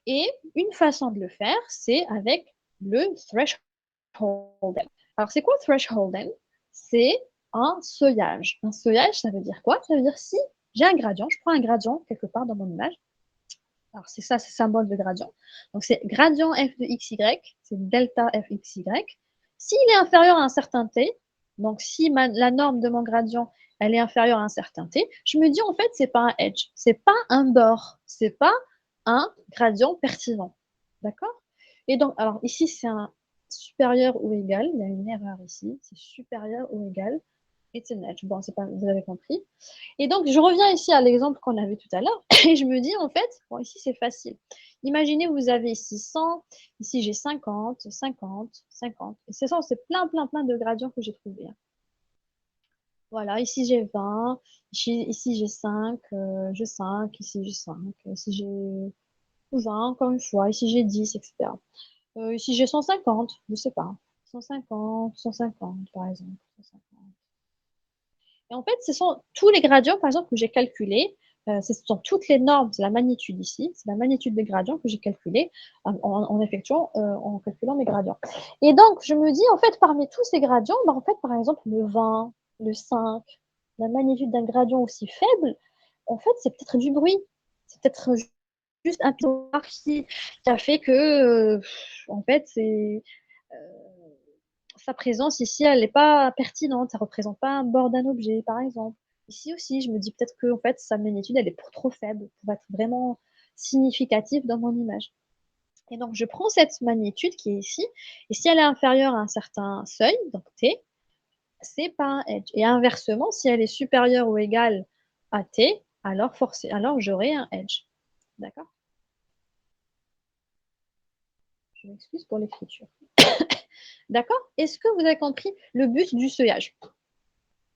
Et une façon de le faire, c'est avec le thresholding. Alors, c'est quoi thresholding? C'est un seuillage. Un seuillage, ça veut dire quoi? Ça veut dire si j'ai un gradient, je prends un gradient quelque part dans mon image. Alors, c'est ça, c'est le symbole de gradient. Donc, c'est gradient f de xy, c'est delta fxy. S'il est inférieur à un certain t, donc si la norme de mon gradient, elle est inférieure à un certain t, je me dis en fait, c'est pas un edge, c'est pas un bord, c'est pas un gradient pertinent. D'accord? Et donc, alors ici, c'est un supérieur ou égal, il y a une erreur ici, c'est supérieur ou égal, it's an edge. Bon, c'est pas, vous avez compris. Et donc, je reviens ici à l'exemple qu'on avait tout à l'heure, et je me dis, en fait, bon, ici, c'est facile. Imaginez, vous avez ici 100, ici, j'ai 50, 50, 50. Et c'est ça, c'est plein, plein, plein de gradients que j'ai trouvés. Voilà, ici, j'ai 20, ici, j'ai 5, j'ai 5, ici, j'ai 5, ici, j'ai 20, encore une fois, ici, j'ai 10, etc. Ici, j'ai 150, je ne sais pas. 150, 150, par exemple. 150. Et en fait, ce sont tous les gradients, par exemple, que j'ai calculés. Ce sont toutes les normes, c'est la magnitude ici, c'est la magnitude des gradients que j'ai calculé en calculant mes gradients. Et donc, je me dis, en fait, parmi tous ces gradients, en fait, par exemple, le 20, le 5, la magnitude d'un gradient aussi faible, en fait, c'est peut-être du bruit. C'est peut-être juste un pilote qui a fait que, en fait, sa présence ici, elle n'est pas pertinente, ça ne représente pas un bord d'un objet, par exemple. Ici aussi, je me dis peut-être que en fait, sa magnitude, elle est trop faible pour être vraiment significative dans mon image. Et donc, je prends cette magnitude qui est ici, et si elle est inférieure à un certain seuil, donc T, c'est pas un edge. Et inversement, si elle est supérieure ou égale à T, alors j'aurai un edge. D'accord? Je m'excuse pour l'écriture. D'accord? Est-ce que vous avez compris le but du seuillage?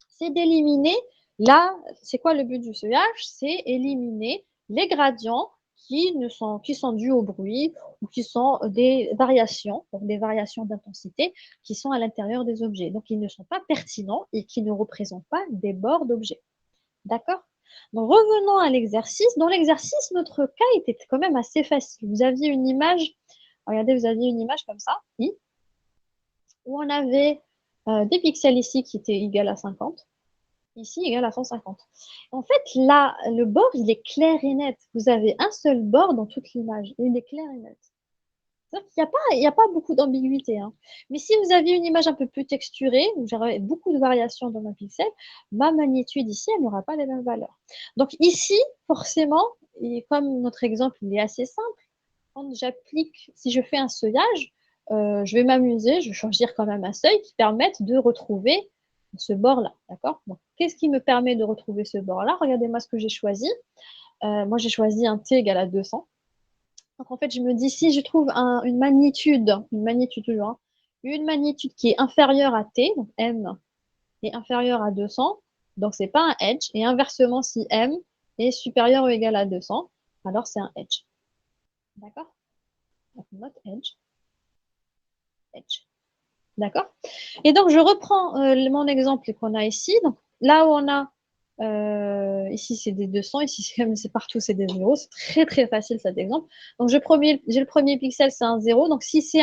C'est d'éliminer, là, c'est quoi le but du seuillage? C'est éliminer les gradients qui sont dus au bruit ou qui sont des variations, donc des variations d'intensité qui sont à l'intérieur des objets. Donc, ils ne sont pas pertinents et qui ne représentent pas des bords d'objets. D'accord? Donc, revenons à l'exercice. Dans l'exercice, notre cas était quand même assez facile. Vous aviez une image, regardez, vous aviez une image comme ça, où on avait des pixels ici qui étaient égaux à 50. Ici égale à 150. En fait, là, le bord, il est clair et net. Vous avez un seul bord dans toute l'image. Il est clair et net. Il n'y a pas beaucoup d'ambiguïté. Hein. Mais si vous aviez une image un peu plus texturée, où j'aurais beaucoup de variations dans ma pixel, ma magnitude ici, elle n'aura pas les mêmes valeurs. Donc ici, forcément, et comme notre exemple, il est assez simple, quand j'applique, si je fais un seuillage, je vais m'amuser, je vais choisir quand même un seuil qui permette de retrouver ce bord-là, d'accord? Donc, qu'est-ce qui me permet de retrouver ce bord-là? Regardez-moi ce que j'ai choisi. Moi, j'ai choisi un t égale à 200. Donc, en fait, je me dis, si je trouve une magnitude toujours, hein, une magnitude qui est inférieure à t, donc m est inférieur à 200, donc c'est pas un edge. Et inversement, si m est supérieur ou égal à 200, alors c'est un edge. D'accord? Donc, not edge. Edge. D'accord? Et donc, je reprends mon exemple qu'on a ici. Donc, là où on a, ici, c'est des 200, ici, c'est partout, c'est des 0. C'est très, très facile cet exemple. Donc, j'ai le premier pixel, c'est un 0. Donc, si c'est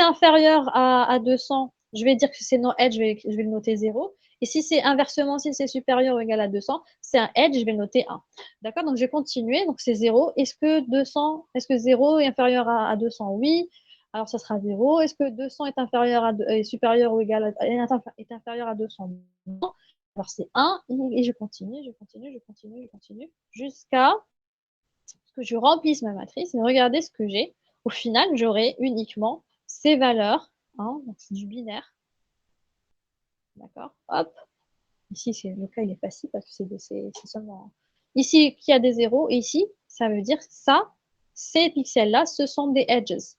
inférieur à 200, je vais dire que c'est non edge, je vais le noter 0. Et si c'est inversement, si c'est supérieur ou égal à 200, c'est un edge, je vais le noter 1. D'accord? Donc, je vais continuer. Donc, c'est 0. Est-ce que 0 est inférieur à 200? Oui. Alors, ça sera 0. Est-ce que 200 est supérieur ou égal est inférieur à 200? Non. Alors, c'est 1. Et je continue jusqu'à ce que je remplisse ma matrice. Et regardez ce que j'ai. Au final, j'aurai uniquement ces valeurs. Hein, donc, c'est du binaire. D'accord? Hop. Ici, le cas, il est facile parce que c'est seulement. Ici, qui a des zéros. Et ici, ça veut dire ça, ces pixels-là, ce sont des edges.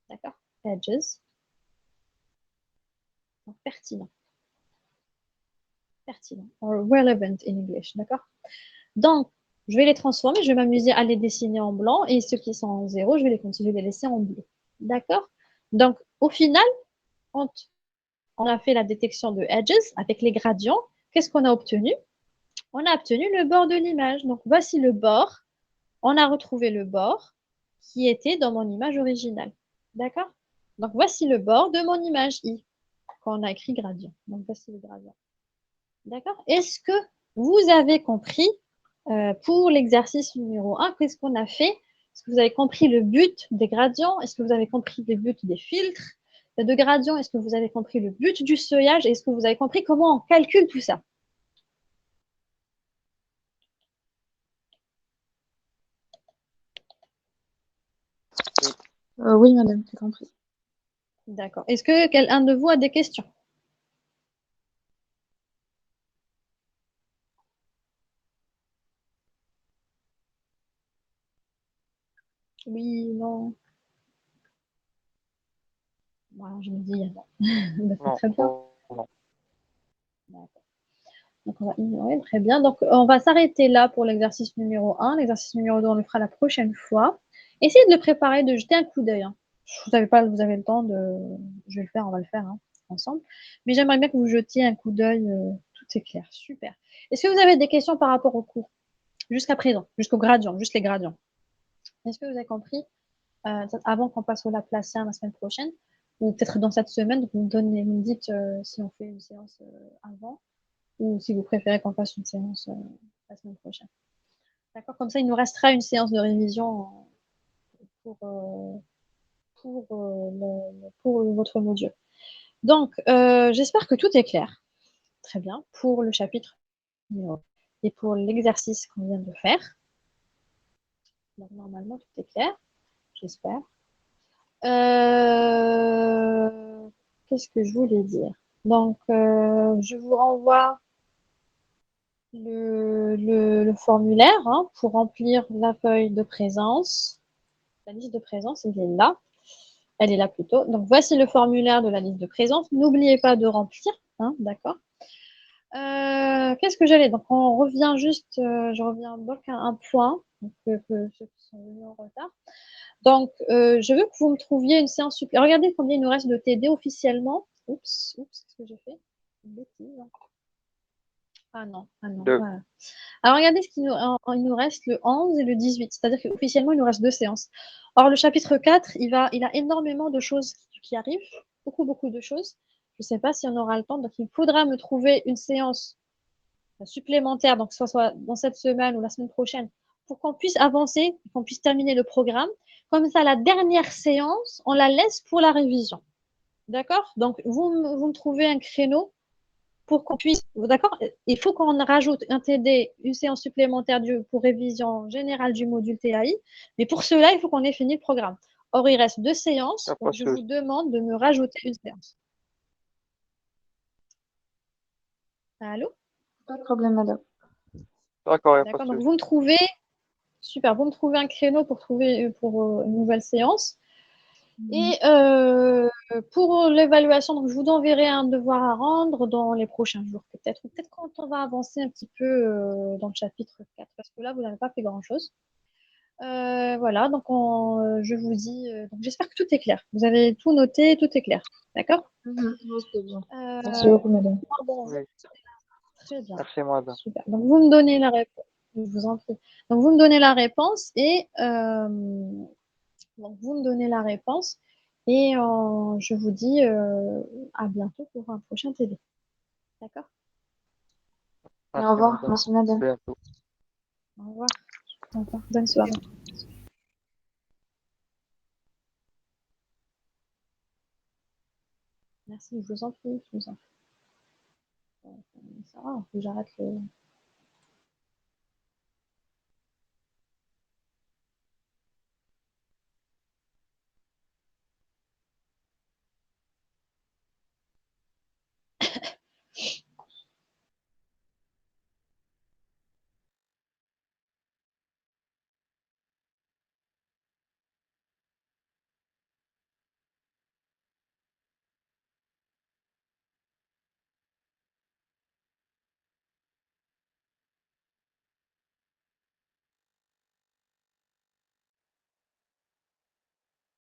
D'accord? Edges. Donc, pertinent. Pertinent. Or relevant in English. D'accord? Donc, je vais les transformer. Je vais m'amuser à les dessiner en blanc. Et ceux qui sont en zéro, je vais les laisser en bleu. D'accord? Donc, au final, quand on a fait la détection de edges avec les gradients, qu'est-ce qu'on a obtenu? On a obtenu le bord de l'image. Donc, voici le bord. On a retrouvé le bord qui était dans mon image originale. D'accord? Donc, voici le bord de mon image I, quand on a écrit gradient. Donc, voici le gradient. D'accord? Est-ce que vous avez compris pour l'exercice numéro 1, qu'est-ce qu'on a fait? Est-ce que vous avez compris le but des gradients? Est-ce que vous avez compris le but des filtres de gradients? Est-ce que vous avez compris le but du seuillage? Est-ce que vous avez compris comment on calcule tout ça?
Oui, madame, j'ai compris.
D'accord. Est-ce que quelqu'un de vous a des questions? Oui, non. Voilà, je me dis, non. Bah, c'est
Non,
très bien.
non.
D'accord. Donc, on va ignorer, très bien. Donc, on va s'arrêter là pour l'exercice numéro 1. L'exercice numéro 2, on le fera la prochaine fois. Essayez de le préparer, de jeter un coup d'œil. Hein. Vous avez le temps de. Je vais le faire, on va le faire hein, ensemble. Mais j'aimerais bien que vous jetiez un coup d'œil. Tout est clair. Super. Est-ce que vous avez des questions par rapport au cours jusqu'à présent, jusqu'au gradient, juste les gradients? Est-ce que vous avez compris avant qu'on passe au Laplacien la semaine prochaine, ou peut-être dans cette semaine, vous me dites si on fait une séance avant, ou si vous préférez qu'on fasse une séance la semaine prochaine. D'accord? Comme ça, il nous restera une séance de révision pour, pour votre module. Donc, j'espère que tout est clair. Très bien. Pour le chapitre et pour l'exercice qu'on vient de faire. Donc, normalement, tout est clair. J'espère. Qu'est-ce que je voulais dire? Donc, je vous renvoie le formulaire hein, pour remplir la feuille de présence. La liste de présence, elle est là. Elle est là plutôt. Donc, voici le formulaire de la liste de présence. N'oubliez pas de remplir. Hein, d'accord. Qu'est-ce que j'allais? Donc, on revient juste, je reviens donc à un point que ceux qui sont venus en retard. Donc, je veux que vous me trouviez une séance supplémentaire. Regardez combien il nous reste de TD officiellement. Oups, qu'est-ce que j'ai fait? Une bêtise. Ah non,
Deux.
voilà. Alors, regardez il nous reste le 11 et le 18. C'est-à-dire qu'officiellement, il nous reste 2 séances. Or, le chapitre 4, il a énormément de choses qui arrivent. Beaucoup, beaucoup de choses. Je ne sais pas si on aura le temps. Donc, il faudra me trouver une séance supplémentaire, donc que ce soit dans cette semaine ou la semaine prochaine, pour qu'on puisse avancer, qu'on puisse terminer le programme. Comme ça, la dernière séance, on la laisse pour la révision. D'accord? Donc, vous me trouvez un créneau pour qu'on puisse. D'accord? Il faut qu'on rajoute un TD, une séance supplémentaire pour révision générale du module TAI. Mais pour cela, il faut qu'on ait fini le programme. Or, il reste 2 séances.
Y a pas
Donc,
de
je vous
souci.
demande de me rajouter une séance. Allô?
Pas de problème, madame.
D'accord, il n'y a pas de
D'accord, donc
souci.
vous me trouvez, super, vous me trouvez un créneau pour une nouvelle séance.
Mhm.
Et pour l'évaluation, donc je vous enverrai un devoir à rendre dans les prochains jours, peut-être, ou peut-être quand on va avancer un petit peu dans le chapitre 4, parce que là, vous n'avez pas fait grand-chose. Voilà, donc je vous dis, donc j'espère que tout est clair. Vous avez tout noté, tout est clair. D'accord?
Oui, c'est bien. Merci
Euh,
beaucoup, madame.
bon,
Oui,
très bien.
merci, madame.
Super. Donc, vous me donnez la réponse. Je vous en prie. Donc, vous me donnez la réponse et donc, vous me donnez la réponse et je vous dis à bientôt pour un prochain TD. D'accord?
Et au
Merci,
revoir.
madame.
Merci, madame.
Bientôt.
Au revoir. Au revoir. Bonne soirée. Merci, je vous en prie. Je vous en prie. Ça va, faut que j'arrête le.